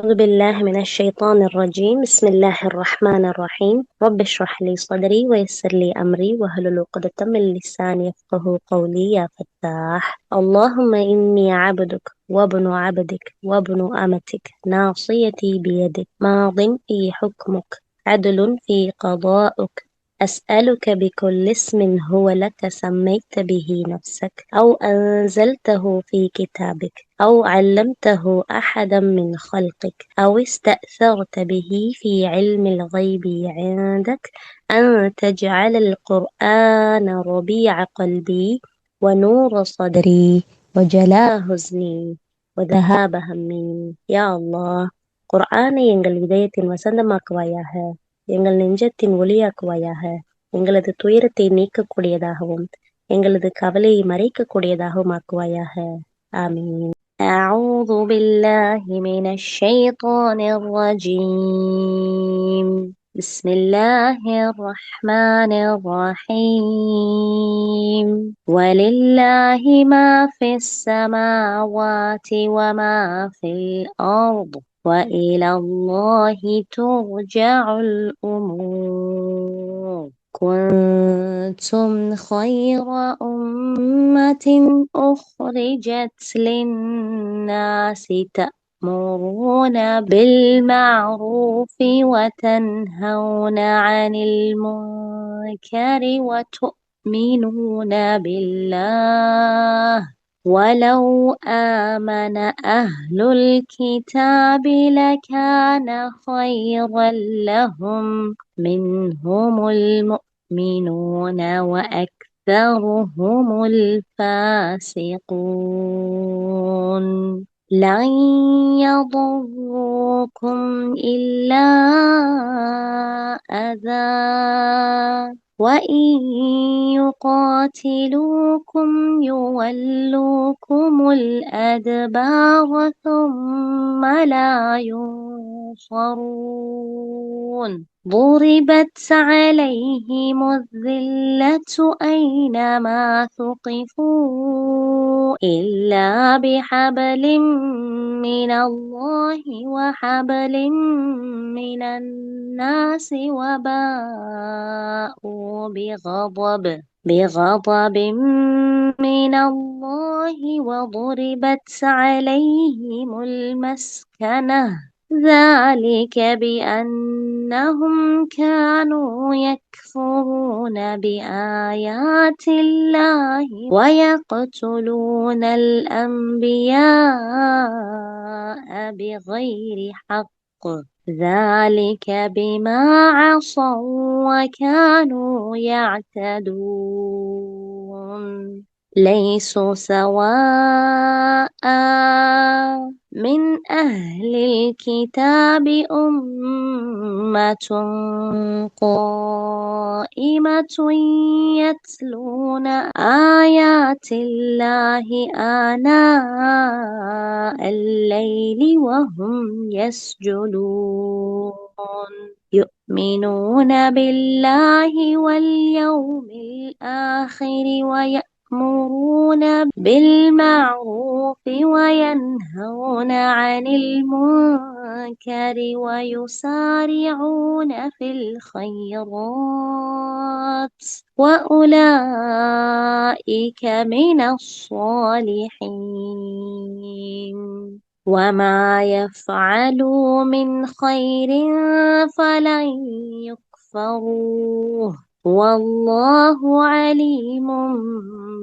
أعوذ بالله من الشيطان الرجيم. بسم الله الرحمن الرحيم. رب اشرح لي صدري ويسر لي أمري واحلل عقدة من لساني يفقهوا قولي يا فتاح. اللهم إني عبدك وابن عبدك وابن أمتك ناصيتي بيدك ماض في حكمك عدل في قضاؤك أسألك بكل اسم هو لك سميت به نفسك أو أنزلته في كتابك أو علمته أحدا من خلقك أو استأثرت به في علم الغيب عندك أن تجعل القرآن ربيع قلبي ونور صدري وجلاء حزني وذهاب همي. யா அல்லாஹ், குர்ஆனை எங்கள் இதயத்தின் வசந்தமாக்குவாயாக, எங்கள் நெஞ்சத்தின் ஒளியாக்குவாயாக, எங்களது துயரத்தை நீக்கக்கூடியதாகவும் எங்களது கவலையை மறைக்கக்கூடியதாகவும் ஆக்குவாயாக. ஆமீன். أعوذ بالله من الشيطان الرجيم. بسم الله الرحمن الرحيم. ولله ما في السماوات وما في الأرض وإلى الله ترجع الأمور. كنتم خير أمة أخرجت للناس تأمرون بالمعروف وتنهون عن المنكر وتؤمنون بالله ولو آمن أهل الكتاب لكان خيرا لهم منهم المؤمنون وأكثرهم الفاسقون. لن يضروكم إلا أذى وإن يقاتلوكم يولوكم الأدبار ثم لا ينصرون. ضربت عليهم الذلة أينما ثقفوا إلا بحبل من الله وحبل من الناس وباءوا بغضب من الله وضربت عليهم المسكنة ذلك بأنهم كانوا يكفرون بآيات الله ويقتلون الأنبياء بغير حق ذلك بما عصوا وكانوا يعتدون. ليسوا سواء من أهل الكتاب أمة قائمة يتلون آيات الله آناء الليل وهم يسجدون يؤمنون بالله واليوم الآخر ويأمرون بالمعروف وينهون عن المنكر ويسارعون في الخيرات وأولئك من الصالحين. وما يفعلوا من خير فلن يكفروه والله عليم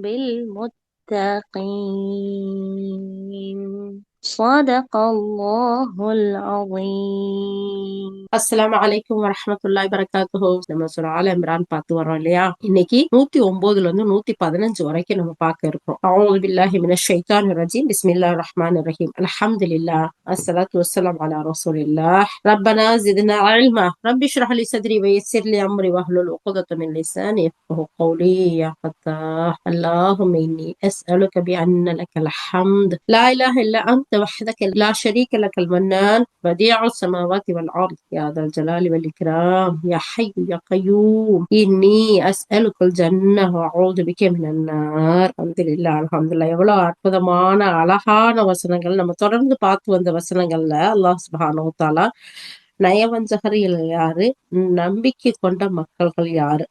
بالمتقين. صدق الله العظيم. அஸ்ஸலாமு அலைக்கும் வரஹ்மத்துல்லாஹி வபரகாத்துஹு. நம்ம சூரா ஆல இம்ரான் பார்த்து வரோம் இல்லையா? இன்னைக்கு 109ல இருந்து 115 வரைக்கும் நம்ம பார்க்க இருக்கோம். அஊது பில்லாஹி மினஷ் ஷைத்தானிர் ரஜீம். பிஸ்மில்லாஹிர் ரஹ்மானிர் ரஹீம். அல்ஹம்துலில்லாஹ் அஸ்ஸலாத்து வஸ்ஸலாமு அலா ரசூலில்லாஹ். ரப்பனா ஸித்னா இல்மா ரப்பி இஷ்ரஹ் லி ஸத்ரி வயஸ்ஸிர் லி அம்ரி வஹ்லுல் உக்தத மின் லிசானி யஃப்கஹு கௌலி. யா ஃபத்தாஹ், அல்லாஹும்ம இன்னி அஸ்அலுக பி அன்ன லக்கல் ஹம்த் லா இலாஹ இல்லா அன்த وحدك لا شريك لك المنان بديع السماوات والأرض يا ذا الجلال والإكرام يا حي يا قيوم إني أسألك الجنة وأعوذ بك من النار. அல்ஹம்துலில்லாஹ் அல்ஹம்துலில்லாஹ். எவ்வளவு அற்புதமான அழகான வசனங்கள். நம்ம தொடர்ந்து பார்த்து வந்த வசனங்கள்ல அல்லாஹ் சுப்ஹானஹு வ தஆலா நயவஞ்சகர்கள் யாரு, நம்பிக்கை கொண்ட மக்கள்கள் யாரு,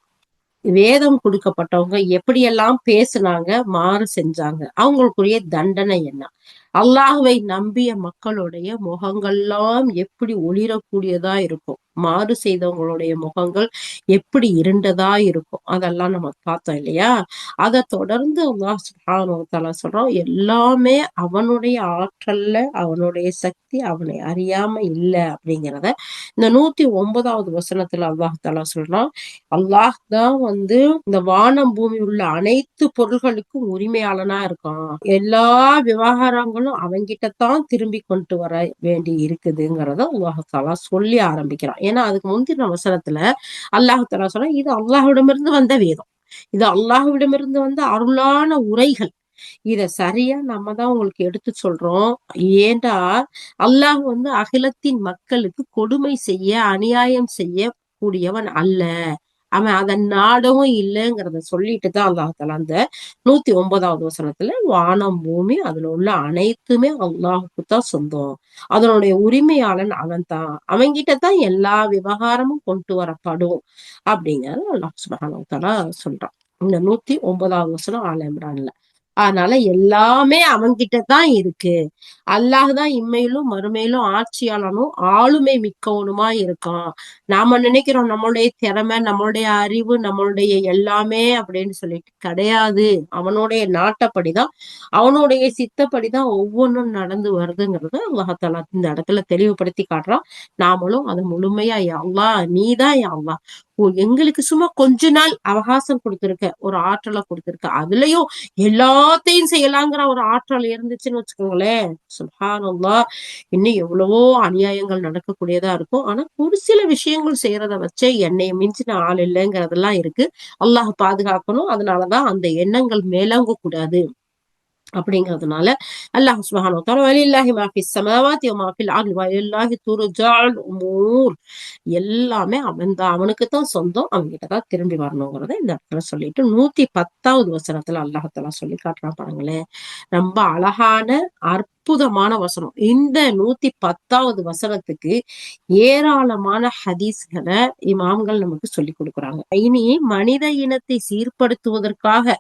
வேதம் கொடுக்கப்பட்டவங்க எப்படியெல்லாம் பேசுனாங்க, மாறு செஞ்சாங்க, அவங்களுக்குரிய தண்டனை என்ன, அல்லாஹ்வை நம்பிய மக்களுடைய முகங்கள்லாம் எப்படி ஒளிரக்கூடியதா இருக்கும், மாறு செய்தவங்களுடைய முகங்கள் எப்படி இருண்டதா இருக்கும், அதெல்லாம் நம்ம பார்த்தோம் இல்லையா. அதை தொடர்ந்து அல்லாஹ் சுப்ஹானஹு வ தஆலா சொல்றோம், எல்லாமே அவனுடைய ஆற்றல்ல, அவனுடைய சக்தி அவனை அறியாம இல்ல அப்படிங்கிறத இந்த 109வது வசனத்துல அல்லாஹ் தஆலா சொல்றான். அல்லாஹ் தான் இந்த வானம் பூமி உள்ள அனைத்து பொருள்களுக்கும் உரிமையாளனா இருக்கான். எல்லா விவகாரங்களும் அவங்கிட்டதான் திரும்பி கொண்டு வர வேண்டி இருக்குதுங்கிறத அல்லாஹ் தஆலா சொல்லி ஆரம்பிக்கிறான். ஏன்னா அதுக்கு முந்தின வசனத்துல அல்லாஹ் தஆலா சொல்றான், இது அல்லாஹ்விடமிருந்து வந்த வேதம், இது அல்லாஹ்விடமிருந்து வந்த அருளான உரைகள், இத சரியா நம்ம தான் உங்களுக்கு எடுத்து சொல்றோம். ஏண்டா அல்லாஹ் அகிலத்தின் மக்களுக்கு கொடுமை செய்ய, அநியாயம் செய்ய கூடியவன் அல்ல, அவன் அதன் நாடவும் இல்லைங்கிறத சொல்லிட்டு தான் அல்லாஹ் தஆலா அந்த 109வது வசனத்துல வானம் பூமி அதுல உள்ள அனைத்துமே அல்லாஹுக்கு தான் சொந்தம், அதனுடைய உரிமையாளன் அவன் தான், அவன்கிட்ட தான் எல்லா விவகாரமும் கொண்டு வரப்படும் அப்படிங்கறது அல்லாஹ் சுப்ஹானஹு வ தஆலா சொல்றான் இந்த 109வது வசனம் ஆல இம்ரான்ல. அதனால எல்லாமே அவன்கிட்ட தான் இருக்கு. அல்லாஹ் தான் இம்மையிலும் மறுமையிலும் ஆட்சியாளனும் ஆளுமை மிக்கவனுமா இருக்கான். நாம நினைக்கிறோம் நம்மளுடைய திறமை, நம்மளுடைய அறிவு, நம்மளுடைய எல்லாமே அப்படின்னு சொல்லிட்டு கிடையாது. அவனுடைய நாட்டப்படிதான், அவனுடைய சித்தப்படிதான் ஒவ்வொன்றும் நடந்து வருதுங்கிறத அல்லாஹ் தஆலா இந்த இடத்துல தெளிவுபடுத்தி காட்டுறான். நாமளும் அது முழுமையா யா அல்லாஹ் நீதான் யா அல்லாஹ், எங்களுக்கு சும்மா கொஞ்ச நாள் அவகாசம் கொடுத்திருக்க, ஒரு ஆற்றலை கொடுத்திருக்க, அதுலயும் எல்லாத்தையும் செய்யலாங்கிற ஒரு ஆற்றல் இருந்துச்சுன்னு வச்சுக்கோங்களேன், சுப்ஹானல்லாஹ், இன்னும் எவ்வளவோ அநியாயங்கள் நடக்கக்கூடியதா இருக்கும். ஆனா ஒரு சில விஷயங்கள் செய்யறத வச்சே என்னைய மிஞ்சின ஆள் இல்லைங்கிறதெல்லாம் இருக்கு. அல்லாஹ் பாதுகாக்கணும். அதனாலதான் அந்த எண்ணங்கள் மேலோங்க கூடாது அப்படிங்கிறதுனால அல்லாஹ் சுப்ஹானஹு வ தஆலா வலில்லாஹி மா ஃபிஸ் ஸமாவாத்தி வ மா ஃபில் அர்தி வலில்லாஹி துர்ஜால் உமூர், எல்லாமே அவனுக்கு தான் சொந்தம், அவன்கிட்ட தான் திரும்பி வரணுங்கிறத இந்த இடத்துல சொல்லிட்டு 110வது வசனத்துல அல்லாஹ் தஆலா சொல்லி காட்டுறான் பாருங்களேன். ரொம்ப அழகான அற்புதமான வசனம். இந்த 110வது வசனத்துக்கு ஏராளமான ஹதீஸ்களை இமாம்கள் நமக்கு சொல்லி கொடுக்குறாங்க. இனி மனித இனத்தை சீர்படுத்துவதற்காக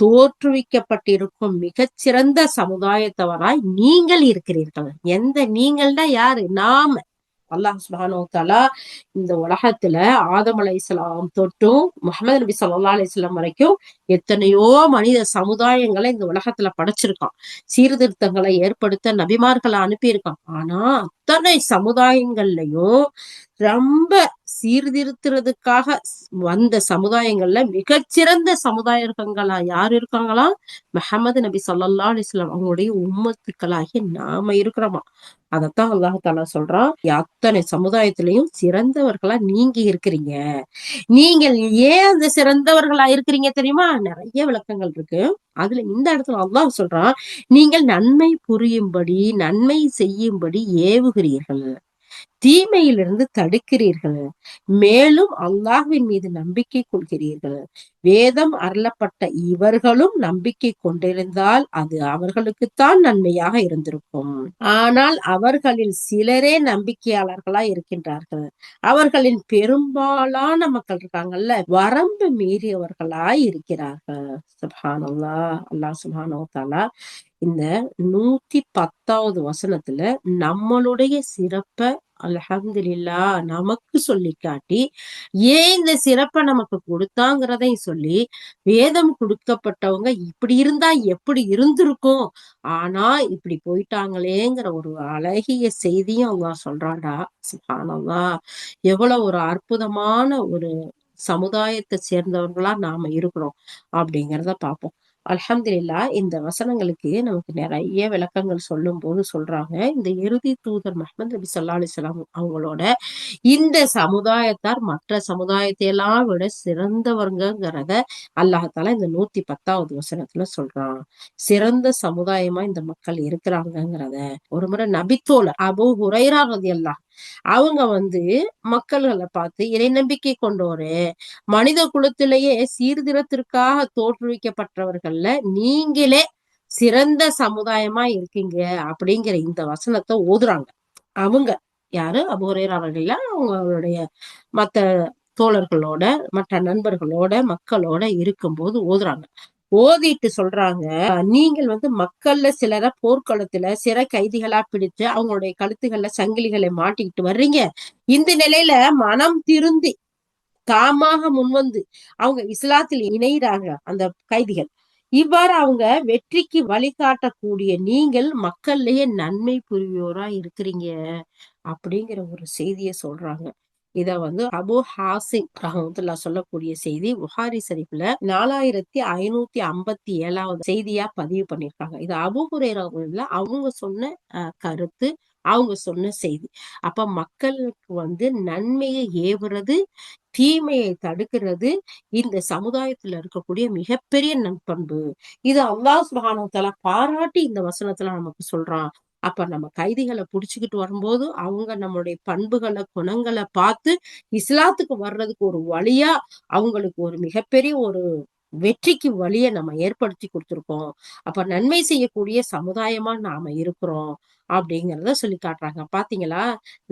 தோற்றுவிக்கப்பட்டிருக்கும் மிகச்சிறந்த சமுதாயத்தவராய் நீங்கள் இருக்கிறீர்கள். எந்த நீங்கள்னா யாரு? நாம. அல்லாஹ் சுப்ஹானஹு வ தஆலா இந்த உலகத்துல ஆதம் அலைஹிஸ்ஸலாம் தொட்டும் முஹம்மது நபி ஸல்லல்லாஹு அலைஹி வஸல்லம் வரைக்கும் எத்தனையோ மனித சமுதாயங்களை இந்த உலகத்துல படைச்சிருக்கான். சீர்திருத்தங்களை ஏற்படுத்த நபிமார்களை அனுப்பியிருக்கான். ஆனா அத்தனை சமுதாயங்கள்லயும் ரொம்ப சீர்திருத்துறதுக்காக வந்த சமுதாயங்கள்ல மிகச்சிறந்த சமுதாயங்களா யாரு இருக்காங்களா? முஹம்மது நபி ஸல்லல்லாஹு அலைஹி வஸல்லம் அவங்களுடைய உம்மத்துக்களாகி நாம இருக்கிறோமா. அதத்தான் அல்லாஹ் தஆலா சொல்றான், அத்தனை சமுதாயத்திலையும் சிறந்தவர்களா நீங்க இருக்கிறீங்க. நீங்கள் ஏன் அந்த சிறந்தவர்களா இருக்கிறீங்க தெரியுமா? நிறைய விளக்கங்கள் இருக்கு. அதுல இந்த இடத்துல அல்லாஹ் சொல்றான், நீங்கள் நன்மை புரியும்படி, நன்மை செய்யும்படி ஏவுகிறீர்கள், தீமையிலிருந்து தடுக்கிறீர்கள், மேலும் அல்லாஹ்வின் மீது நம்பிக்கை கொள்கிறீர்கள். வேதம் அருளப்பட்ட இவர்களும் நம்பிக்கை கொண்டிருந்தால் அது அவர்களுக்குத்தான் நன்மையாக இருந்திருக்கும். ஆனால் அவர்களில் சிலரே நம்பிக்கையாளர்களா இருக்கின்றார்கள். அவர்களின் பெரும்பாலான மக்கள் இருக்காங்கல்ல, வரம்பு மீறியவர்களாய் இருக்கிறார்கள். சுப்ஹானல்லாஹ். அல்லாஹ் சுப்ஹானஹு வ தஆலா இந்த 110வது வசனத்துல நம்மளுடைய சிறப்ப அல்ஹம்துலில்லாஹ் நமக்கு சொல்லி காட்டி, ஏன் இந்த சிறப்பை நமக்கு கொடுத்தாங்கிறதையும் சொல்லி, வேதம் கொடுக்கப்பட்டவங்க இப்படி இருந்தா எப்படி இருந்திருக்கும், ஆனா இப்படி போயிட்டாங்களேங்கிற ஒரு அழகிய செய்தியும் அல்லாஹ் சொல்றான்டா. சுப்ஹானல்லாஹ். எவ்வளவு ஒரு அற்புதமான ஒரு சமுதாயத்தை சேர்ந்தவர்களா நாம இருக்கிறோம் அப்படிங்கிறத பார்ப்போம். அல்ஹம்துலில்லாஹ். இந்த வசனங்களுக்கு நமக்கு நிறைய விளக்கங்கள் சொல்லும் போது சொல்றாங்க, இந்த இறுதி தூதர் முஹம்மது நபி ஸல்லல்லாஹு அலைஹி வஸல்லம் அவங்களோட இந்த சமுதாயத்தார் மற்ற சமுதாயத்தை எல்லாம் விட சிறந்தவர்ங்கிறத அல்லாஹ் தஆலா இந்த 110வது வசனத்துல சொல்றான். சிறந்த சமுதாயமா இந்த மக்கள் இருக்கிறாங்கங்கிறத ஒரு முறை நபித்தோழர் அபூ ஹுரைரா ரலியல்லாஹு அவங்க மக்கள்களை பார்த்து, இறை நம்பிக்கை கொண்டோரு, மனித குலத்திலேயே சீர்திருத்தத்திற்காக தோற்றுவிக்கப்பட்டவர்கள்ல நீங்களே சிறந்த சமுதாயமா இருக்கீங்க அப்படிங்கிற இந்த வசனத்தை ஓதுறாங்க. அவங்க யாரு? அபூ ஹுரைரா ரலியல்லாஹு அவங்களுடைய மத்த தோழர்களோட, மற்ற நண்பர்களோட, மக்களோட இருக்கும்போது ஓதுறாங்க. ஓதிட்டு சொல்றாங்க, நீங்கள் மக்கள்ல சிலரை போர்க்களத்துல சிறை கைதிகளா பிடிச்சு அவங்களுடைய கழுத்துகள்ல சங்கிலிகளை மாட்டிக்கிட்டு வர்றீங்க. இந்த நிலையில மனம் திருந்தி தாமாக முன்வந்து அவங்க இஸ்லாத்தில் இணைகிறாங்க அந்த கைதிகள். இவ்வாறு அவங்க வெற்றிக்கு வழிகாட்டக்கூடிய நீங்கள் மக்கள்லயே நன்மை புரிவோரா இருக்கிறீங்க அப்படிங்கிற ஒரு செய்தியை சொல்றாங்க. இத அபு ஹாசிம் ரஹ்மத்துல்லாஹ் சொல்லக்கூடிய செய்தி புகாரி ஷரீஃப்ல 4557வது செய்தியா பதிவு பண்ணிருக்காங்க. இது அபூ ஹுரைரா அவங்க சொன்ன கருத்து, அவங்க சொன்ன செய்தி. அப்ப மக்களுக்கு நன்மையை ஏவுறது, தீமையை தடுக்கிறது இந்த சமுதாயத்துல இருக்கக்கூடிய மிகப்பெரிய நற்பண்பு. இது அல்லாஹ் சுப்ஹானஹு வ தஆலா பாராட்டி இந்த வசனத்துல நமக்கு சொல்றான். அப்ப நம்ம கைதிகளை புடிச்சுக்கிட்டு வரும்போது அவங்க நம்மளுடைய பண்புகளை, குணங்களை பார்த்து இஸ்லாத்துக்கு வர்றதுக்கு ஒரு வழியா, அவங்களுக்கு ஒரு மிகப்பெரிய ஒரு வெற்றிக்கு வழியை நம்ம ஏற்படுத்தி கொடுத்திருக்கோம். அப்ப நன்மை செய்யக்கூடிய சமுதாயமா நாம இருக்கிறோம் அப்படிங்கிறத சொல்லி காட்டுறாங்க. பாத்தீங்களா?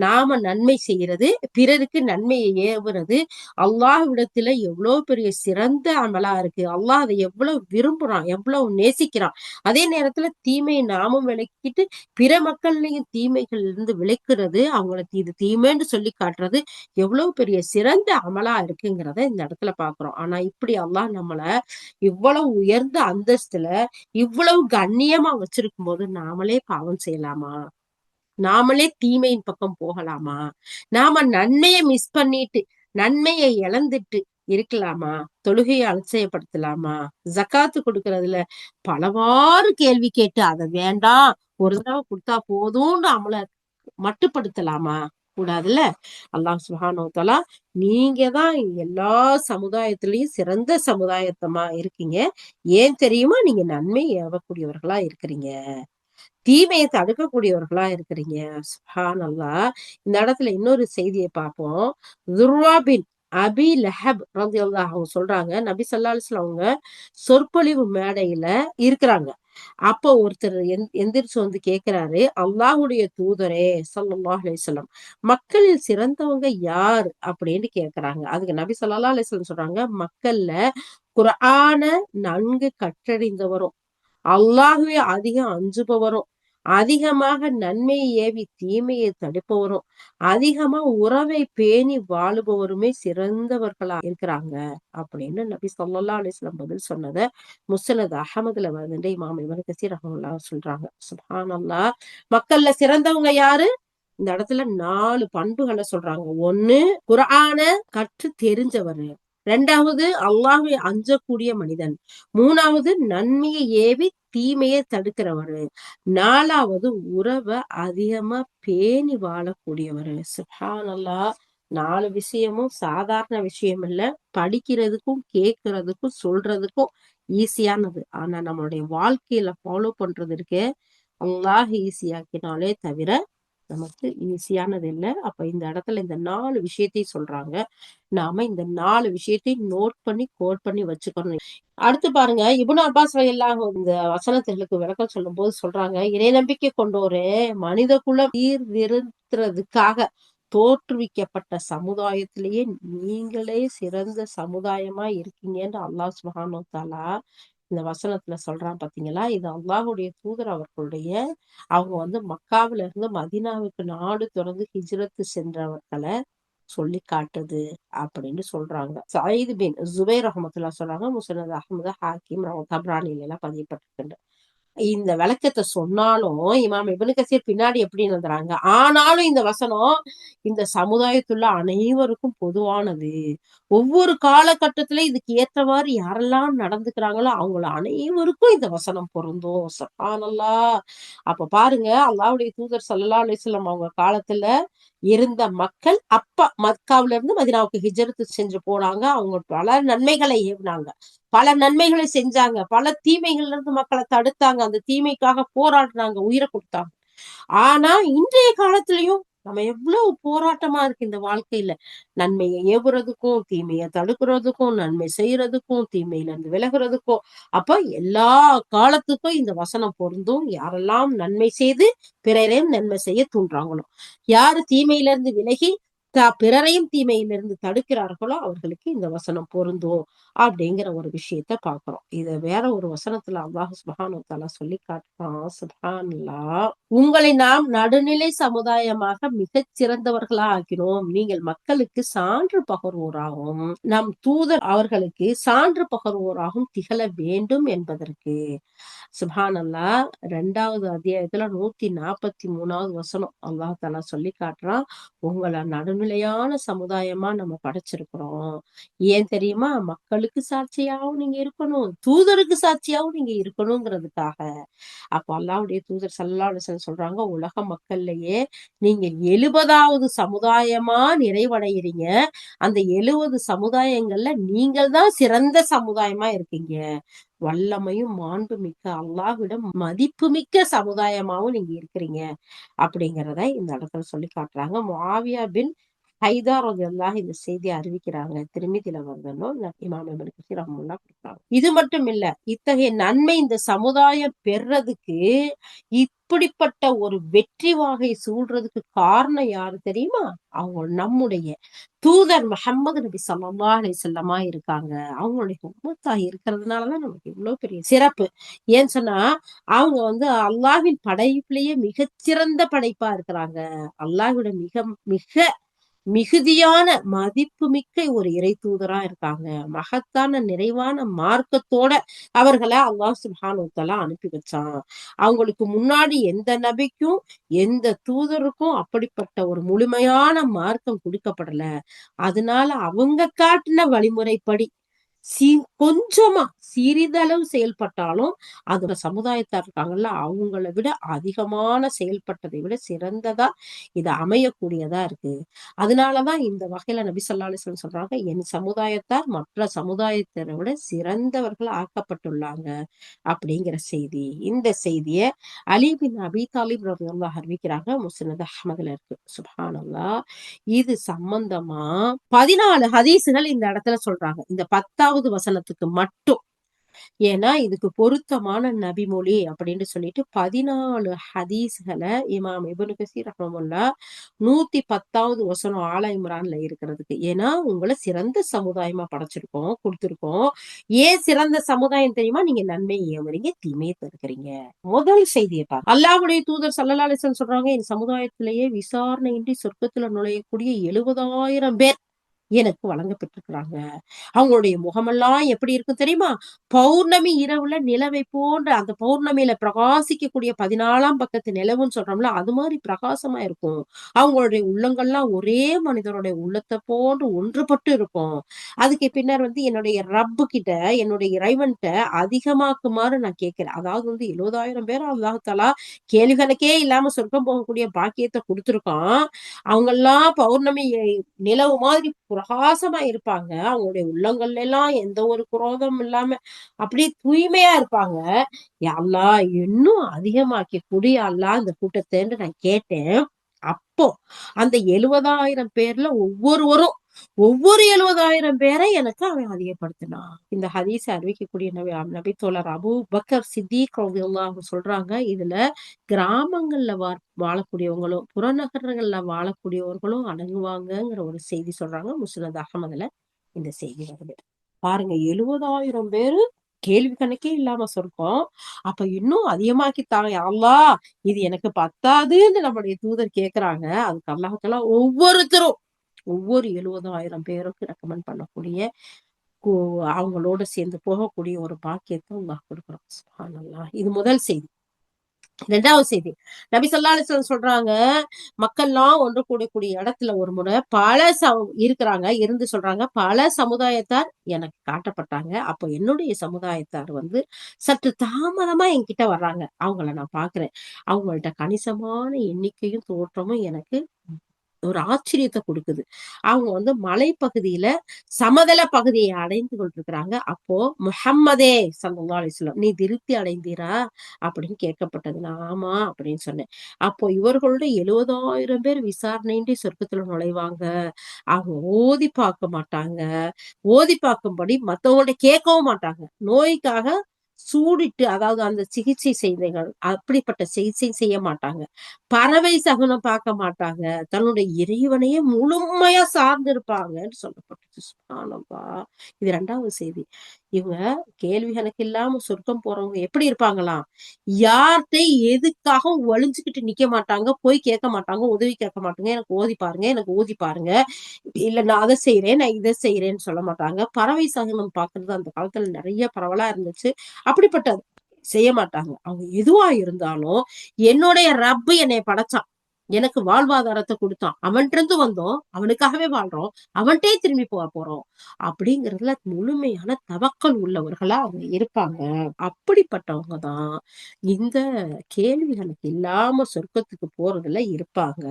நாம நன்மை செய்யறது, பிறருக்கு நன்மையை ஏவுறது அல்லாஹ்விடத்துல எவ்வளவு பெரிய சிறந்த அமலா இருக்கு. அல்லாஹ் அதை எவ்வளவு விரும்புறான், எவ்வளவு நேசிக்கிறான். அதே நேரத்துல தீமையை நாமும் விலக்கிட்டு பிற மக்கள்லையும் தீமைகள் இருந்து விலக்குறது, அவங்களுக்கு இது தீமைன்னு சொல்லி காட்டுறது எவ்வளவு பெரிய சிறந்த அமலா இருக்குங்கிறத இந்த இடத்துல பாக்குறோம். ஆனா இப்படி அல்லாஹ் நம்மள இவ்வளவு உயர்ந்த அந்தஸ்துல இவ்வளவு கண்ணியமா வச்சிருக்கும் போது நாமளே பாவம் செய்யலாமா? நாமளே தீமையின் பக்கம் போகலாமா? நாம நன்மையை மிஸ் பண்ணிட்டு, நன்மையை இழந்துட்டு இருக்கலாமா? தொழுகையை அலட்சியப்படுத்தலாமா? ஜக்காத்து கொடுக்கறதுல பலவாறு கேள்வி கேட்டு அதை வேண்டாம், ஒரு தடவை கொடுத்தா போதும்னு நம்மள மட்டுப்படுத்தலாமா? கூடாதுல்ல. அல்லாஹ் சுப்ஹானஹு வ தஆலா நீங்க தான் எல்லா சமுதாயத்திலயும் சிறந்த சமுதாயத்தமா இருக்கீங்க. ஏன் தெரியுமா? நீங்க நன்மை ஏவக்கூடியவர்களா இருக்கிறீங்க, தீமையை தடுக்கக்கூடியவர்களா இருக்கிறீங்க. சுப்ஹானல்லாஹ். இந்த இடத்துல இன்னொரு செய்தியை பார்ப்போம். துர்வா பின் அபி லஹப் ரலியல்லாஹு அவங்க சொல்றாங்க, நபி ஸல்லல்லாஹு அலைஹி வஸல்லம் அவங்க சொற்பொழிவு மேடையில இருக்கிறாங்க. அப்போ ஒருத்தர் எந்திரிச்சு கேக்குறாரு, அல்லாஹ்வுடைய தூதரே ஸல்லல்லாஹு அலைஹி வஸல்லம், மக்களில் சிறந்தவங்க யார் அப்படின்னு கேக்குறாங்க. அதுக்கு நபி ஸல்லல்லாஹு அலைஹி வஸல்லம் சொல்றாங்க, மக்கள்ல குர்ஆன நன்கு கற்றறிந்தவரும், அல்லாஹ்வை அதிகம் அஞ்சுபவரும், அதிகமாக நன்மையை ஏவி தீமையை தடுப்பவரும், அதிகமா உறவை பேணி வாழுபவருமே சிறந்தவர்களா இருக்கிறாங்க அப்படின்னு நபி ஸல்லல்லாஹு அலைஹி வஸல்லம் பதில் சொன்னத முஸ்னத் அஹமதுல இமாம் இப்னு கஸீர் ரஹ்மத்துல்லாஹி சொல்றாங்க. சுப்ஹானல்லாஹ். மக்கள்ல சிறந்தவங்க யாரு? இந்த இடத்துல 4 பண்புகளை சொல்றாங்க. ஒண்ணு, குர்ஆன கற்று தெரிஞ்சவரு. 2வது, அல்லாஹ்வை அஞ்சக்கூடிய மனிதன். 3வது, நன்மையை ஏவி தீமையை தடுக்கிறவரு. 4வது, உறவை அதிகமா பேணி வாழக்கூடியவரு. சுப்ஹானல்லாஹ். 4 விஷயமும் சாதாரண விஷயம் இல்ல. படிக்கிறதுக்கும், கேட்கறதுக்கும், சொல்றதுக்கும் ஈஸியானது. ஆனா நம்மளுடைய வாழ்க்கையில ஃபாலோ பண்றது இருக்கே, அல்லாஹ் ஈஸியாக்கினாலே தவிர நமக்கு ஈஸியானது இல்ல. அப்ப இந்த இடத்துல இந்த 4 விஷயத்தையும் சொல்றாங்க. நாம இந்த 4 விஷயத்தையும் நோட் பண்ணி, கோட் பண்ணி வச்சுக்கணும். அடுத்து பாருங்க, இப்னு அப்பாஸ் ரலியல்லாஹு இந்த வசனத்திற்கு விளக்கம் சொல்லும்போது சொல்றாங்க, இறை நம்பிக்கை கொண்டோரே, மனித குலம் சீர்திருத்துறதுக்காக தோற்றுவிக்கப்பட்ட சமுதாயத்திலேயே நீங்களே சிறந்த சமுதாயமா இருக்கீங்கன்னு அல்லாஹ் சுப்ஹானஹு வ தஆலா இந்த வசனத்துல சொல்றான். பாத்தீங்களா? இது அல்லாஹ்வுடைய தூதர் அவர்களுடைய அவங்க மக்காவில இருந்து மதீனாவுக்கு நாடு தொடர்ந்து ஹிஜ்ரத்து சென்றவர்களை சொல்லி காட்டுது அப்படின்னு சொல்றாங்க. சயீத் பின் ஜுபைர் ரஹ்மத்துல்லாஹி சொல்றாங்க, முஸ்னத் அஹ்மது, ஹாக்கிம், தப்ரானில எல்லாம் பதியப்பட்டிருக்கு. இந்த விளக்கத்தை சொன்னாலும் இமாம் இப்னு கசீர் பின்னாடி எப்படி எழுதுறாங்க, ஆனாலும் இந்த வசனம் இந்த சமுதாயத்துள்ள அனைவருக்கும் பொதுவானது. ஒவ்வொரு காலகட்டத்துல இதுக்கு ஏற்றவாறு யாரெல்லாம் நடந்துக்கிறாங்களோ அவங்கள அனைவருக்கும் இந்த வசனம் பொருந்தும். சுப்ஹானல்லாஹ். அப்ப பாருங்க, அல்லாஹ்வுடைய தூதர் ஸல்லல்லாஹு அலைஹி வஸல்லம் அவங்க காலத்துல இருந்த மக்கள் அப்ப மக்காவுல இருந்து மதீனாவுக்கு ஹிஜ்ரத் செஞ்சு போனாங்க. அவங்க பல நன்மைகளை ஏவினாங்க, பல நன்மைகளை செஞ்சாங்க, பல தீமைகள்ல இருந்து மக்களை தடுத்தாங்க, அந்த தீமைக்காக போராடினாங்க, உயிரை கொடுத்தாங்க. ஆனா இன்றைய காலத்திலயும் நம்ம எவ்வளவு போராட்டமா இருக்கு இந்த வாழ்க்கையில. நன்மையை ஏவுறதுக்கும், தீமையை தடுக்கிறதுக்கும், நன்மை செய்யறதுக்கும், தீமையில இருந்து விலகுறதுக்கும். அப்ப எல்லா காலத்துக்கும் இந்த வசனம் பொருந்தும். யாரெல்லாம் நன்மை செய்து பிறரையும் நன்மை செய்ய தூண்டுறாங்களோ, யாரு தீமையில இருந்து விலகி பிறரையும் தீமையிலிருந்து தடுக்கிறார்களோ அவர்களுக்கு இந்த வசனம் பொருந்தும் அப்படிங்கிற ஒரு விஷயத்த பாக்குறோம். இத வேற ஒரு வசனத்துல அல்லாஹ் சுப்ஹானஹு வ தஆலா சொல்லி காட்டுறான். சுப்ஹானல்லாஹ். உங்களை நாம் நடுநிலை சமுதாயமாக மிகச் சிறந்தவர்களா ஆக்கினோம், நீங்கள் மக்களுக்கு சான்று பகர்வோராகவும் நம் தூதர் அவர்களுக்கு சான்று பகர்வோராகவும் திகழ வேண்டும் என்பதற்கு. சுப்ஹானல்லாஹ். 2வது அத்தியாயத்துல 143வது வசனம் அல்லாஹ் தஆலா சொல்லி காட்டுறான், உங்களை நடுநிலையான சமுதாயமா நம்ம படைச்சிருக்கிறோம். ஏன் தெரியுமா? மக்களுக்கு சாட்சியாவும் நீங்க இருக்கணும், தூதருக்கு சாட்சியாவும் நீங்க இருக்கணுங்கிறதுக்காக. அப்ப அல்லாஹ்வுடைய தூதர் ஸல்லல்லாஹு அலைஹி வஸல்லம் சொல்றாங்க, உலக மக்கள்லயே நீங்க 70வது சமுதாயமா நிறைவடைகிறீங்க. அந்த 70 சமுதாயங்கள்ல நீங்கள் தான் சிறந்த சமுதாயமா இருக்கீங்க. வல்லமையும் மாண்புமிக்க அல்லாஹ்விடம் மதிப்புமிக்க சமுதாயமாவும் நீங்க இருக்கிறீங்க அப்படிங்கிறத இந்த இடத்துல சொல்லி காட்டுறாங்க. முஆவியா பின் ஹைதா ரலியல்லாஹு இந்த செய்தியை அறிவிக்கிறாங்க. திருமிதில வருதுன்னு இமாம் இப்னு கஸீர் ரஹ்மத்துல்லாஹி கொடுக்குறாங்க. இது மட்டும் இல்ல, இத்தகைய நன்மை இந்த சமுதாயம் பெறதுக்கு இப்படிப்பட்ட ஒரு வெற்றி வாகை சூழ்றதுக்கு காரணம் யாரு தெரியுமா? அவங்க நம்முடைய தூதர் முஹம்மது நபி ஸல்லல்லாஹு அலைஹி வஸல்லமா இருக்காங்க. அவங்களுடைய உம்மத்தா இருக்கிறதுனாலதான் நமக்கு இவ்வளவு பெரிய சிறப்பு. ஏன்னு சொன்னா, அவங்க அல்லாஹ்வின் படைப்பிலேயே மிகச்சிறந்த படைப்பா இருக்கிறாங்க. அல்லாஹ்விட மிக மிக மிகுதியான மதிப்புமிக்க ஒரு இறை தூதரா இருக்காங்க. மகத்தான நிறைவான மார்க்கத்தோட அவர்களை அல்லாஹ் சுப்ஹானஹு வ தஆலா அனுப்பி வச்சான். அவங்களுக்கு முன்னாடி எந்த நபிக்கும் எந்த தூதருக்கும் அப்படிப்பட்ட ஒரு முழுமையான மார்க்கம் கொடுக்கப்படல. அதனால அவங்க காட்டின வழிமுறைப்படி கொஞ்சமா சிறிதளவு செயல்பட்டாலும் அந்த சமுதாயத்தார் இருக்காங்கல்ல, அவங்கள விட அதிகமான செயல்பட்டதை விட சிறந்ததா இது அமையக்கூடியதா இருக்கு. அதனாலதான் இந்த வகையில நபி ஸல்லல்லாஹு அலைஹி வஸல்லம் சொல்றாங்க, என் சமுதாயத்தார் மற்ற சமுதாயத்தை விட சிறந்தவர்கள் ஆக்கப்பட்டுள்ளாங்க அப்படிங்கிற செய்தி. இந்த செய்திய அலி பின் அபி தாலிப் ரலியல்லாஹு அறிவிக்கிறாங்க. முஸ்னத் அஹ்மதுல இருக்கு. சுப்ஹானல்லாஹ். இது சம்பந்தமா 14 ஹதீசுகள் இந்த இடத்துல சொல்றாங்க, இந்த 10வது வசனத்துக்கு மட்டும். ஏன்னா இதுக்கு பொருத்தமான நபிமொழி அப்படின்னு சொல்லிட்டு 14 ஹதீஸ்களை இமாம் இப்னு கஸீர் ரஹ்மத்துல்லாஹ் 110வது வசனம் ஆல இம்ரான்ல இருக்கிறதுக்கு. ஏன்னா உங்களை சிறந்த சமுதாயமா படைச்சிருக்கோம், கொடுத்திருக்கோம். ஏன் சிறந்த சமுதாயம் தெரியுமா? நீங்க நன்மையை ஏவுறீங்க, தீமையை தடுக்கிறீங்க. முதல் செய்தியை பாருங்க. அல்லாஹ்வுடைய தூதர் ஸல்லல்லாஹு அலைஹி வஸல்லம் சொல்றாங்க, என் சமுதாயத்திலேயே விசாரணையின்றி சொர்க்கத்துல நுழையக்கூடிய 70,000 பேர் எனக்கு வழங்கப்பட்டிருக்கிறாங்க. அவங்களுடைய முகமெல்லாம் எப்படி இருக்கும் தெரியுமா? பௌர்ணமி இரவுல நிலவை போன்ற அந்த பௌர்ணமியில பிரகாசிக்கக்கூடிய 14ஆம் பக்கத்து நிலவுன்னு சொல்றோம்ல, அது மாதிரி பிரகாசமா இருக்கும். அவங்களுடைய உள்ளங்கள்லாம் ஒரே மனிதனுடைய உள்ளத்தை போன்று ஒன்றுபட்டு இருக்கும். அதுக்கு பின்னர் என்னுடைய ரப்பு கிட்ட, என்னுடைய இறைவன்கிட்ட அதிகமாக்குமாறு நான் கேட்கிறேன். அதாவது 70,000 பேர் அல்லாஹ் தஆலா கேள்வி கணக்கே இல்லாம சொர்க்கம் போகக்கூடிய பாக்கியத்தை கொடுத்திருக்கான். அவங்க எல்லாம் பௌர்ணமி நிலவு மாதிரி பிரகாசமா இருப்பாங்க. அவங்களுடைய உள்ளங்கள்ல எல்லாம் எந்த ஒரு குரோதம் இல்லாம அப்படியே தூய்மையா இருப்பாங்க. யா அல்லாஹ் இன்னும் அதிகமாக்கி குடு யா அல்லாஹ் இந்த கூட்டத்தைன்னு நான் கேட்டேன். அப்போ அந்த 70,000 பேர்ல ஒவ்வொரு 70,000 பேரை எனக்கு அவன் அதிகப்படுத்தினான். இந்த ஹதீஸை அறிவிக்கக்கூடிய நபி தோழர் அபூ பக்கர் சித்திக் ரலியல்லாஹு சொல்றாங்க, இதுல கிராமங்கள்ல வாழக்கூடியவங்களும் புறநகரங்கள்ல வாழக்கூடியவர்களும் அடங்குவாங்கங்கிற ஒரு செய்தி சொல்றாங்க. முஸ்னத் அஹ்மதுல இந்த செய்தி வருது. பாருங்க, 70,000 பேரு கேள்வி கணக்கே இல்லாம சொர்க்கம். அப்ப இன்னும் அதிகமாக்கி தாங்க யா அல்லாஹ், இது எனக்கு பத்தாதுன்னு நம்முடைய தூதர் கேக்குறாங்க. அதுக்கு அல்லாஹ் தஆலா ஒவ்வொரு 70,000 பேருக்கு ரெக்கமெண்ட் பண்ணக்கூடிய அவங்களோட சேர்ந்து போகக்கூடிய ஒரு பாக்கியத்தை அல்லாஹ் கொடுக்குறோம். சுப்ஹானல்லாஹ். இது முதல் செய்தி. இரண்டாவது செய்தி, நபி ஸல்லல்லாஹு அலைஹி வஸல்லம் சொல்றாங்க, மக்கள்லாம் ஒன்று கூடக்கூடிய இடத்துல ஒரு முறை இருந்து சொல்றாங்க, பல சமுதாயத்தார் எனக்கு காட்டப்பட்டாங்க. அப்போ என்னுடைய சமுதாயத்தார் சற்று தாமதமா என்கிட்ட வர்றாங்க. அவங்கள நான் பாக்குறேன். அவங்கள்ட்ட கணிசமான எண்ணிக்கையும் தோற்றமும் எனக்கு ஒரு ஆச்சரியத்தை கொடுக்குது. அவங்க மலைப்பகுதியில சமதள பகுதியை அடைந்து கொண்டிருக்கிறாங்க. அப்போ முஹம்மதே ஸல்லல்லாஹு அலைஹி வஸல்லம், நீ திருப்தி அடைந்தீரா அப்படின்னு கேட்கப்பட்டது. நான் ஆமா அப்படின்னு சொன்னேன். அப்போ இவர்களோட 70,000 பேர் விசாரணையின்றி சொர்க்கத்துல நுழைவாங்க. அவங்க ஓதி பார்க்க மாட்டாங்க. ஓதி பார்க்கும்படி மத்தவங்கள்ட்ட கேட்கவும் மாட்டாங்க. நோய்க்காக சூடிட்டு, அதாவது அந்த சிகிச்சை செய்தகள் அப்படிப்பட்ட சிகிச்சை செய்ய மாட்டாங்க. பறவை சகுனம் பார்க்க மாட்டாங்க. தன்னுடைய இறைவனையே முழுமையா சார்ந்து இருப்பாங்கன்னு சொல்லப்பட்டுச்சு. சுப்ஹானல்லாஹ். இது 2வது செய்தி. இவங்க கேள்வி கணக்கு இல்லாம சொர்க்கம் போறவங்க எப்படி இருப்பாங்களாம்? யார்கிட்ட எதுக்காகவும் ஒளிஞ்சுக்கிட்டு நிக்க மாட்டாங்க. போய் கேட்க மாட்டாங்க. உதவி கேட்க மாட்டாங்க. எனக்கு ஓதி பாருங்க, எனக்கு ஊதி பாருங்க. இல்ல நான் அதை செய்யறேன், நான் இதை செய்யறேன்னு சொல்ல மாட்டாங்க. பறவை சகுனம் பாக்குறது அந்த காலத்துல நிறைய பரவலா இருந்துச்சு. அப்படிப்பட்ட செய்ய மாட்டாங்க. அவங்க எதுவா இருந்தாலும், என்னுடைய ரப்பு என்னை படைச்சான், எனக்கு வாழ்வாதாரத்தை கொடுத்தான், அவன்கிட்ட இருந்து வந்தோம், அவனுக்காகவே வாழ்றோம், அவன்கிட்டே திரும்பி போறோம் அப்படிங்கறதுல முழுமையான தவக்கல் உள்ளவர்களா அவங்க இருப்பாங்க. அப்படிப்பட்டவங்க தான் இந்த கேள்விகளுக்கு இல்லாம சொர்க்கத்துக்கு போறதுல இருப்பாங்க.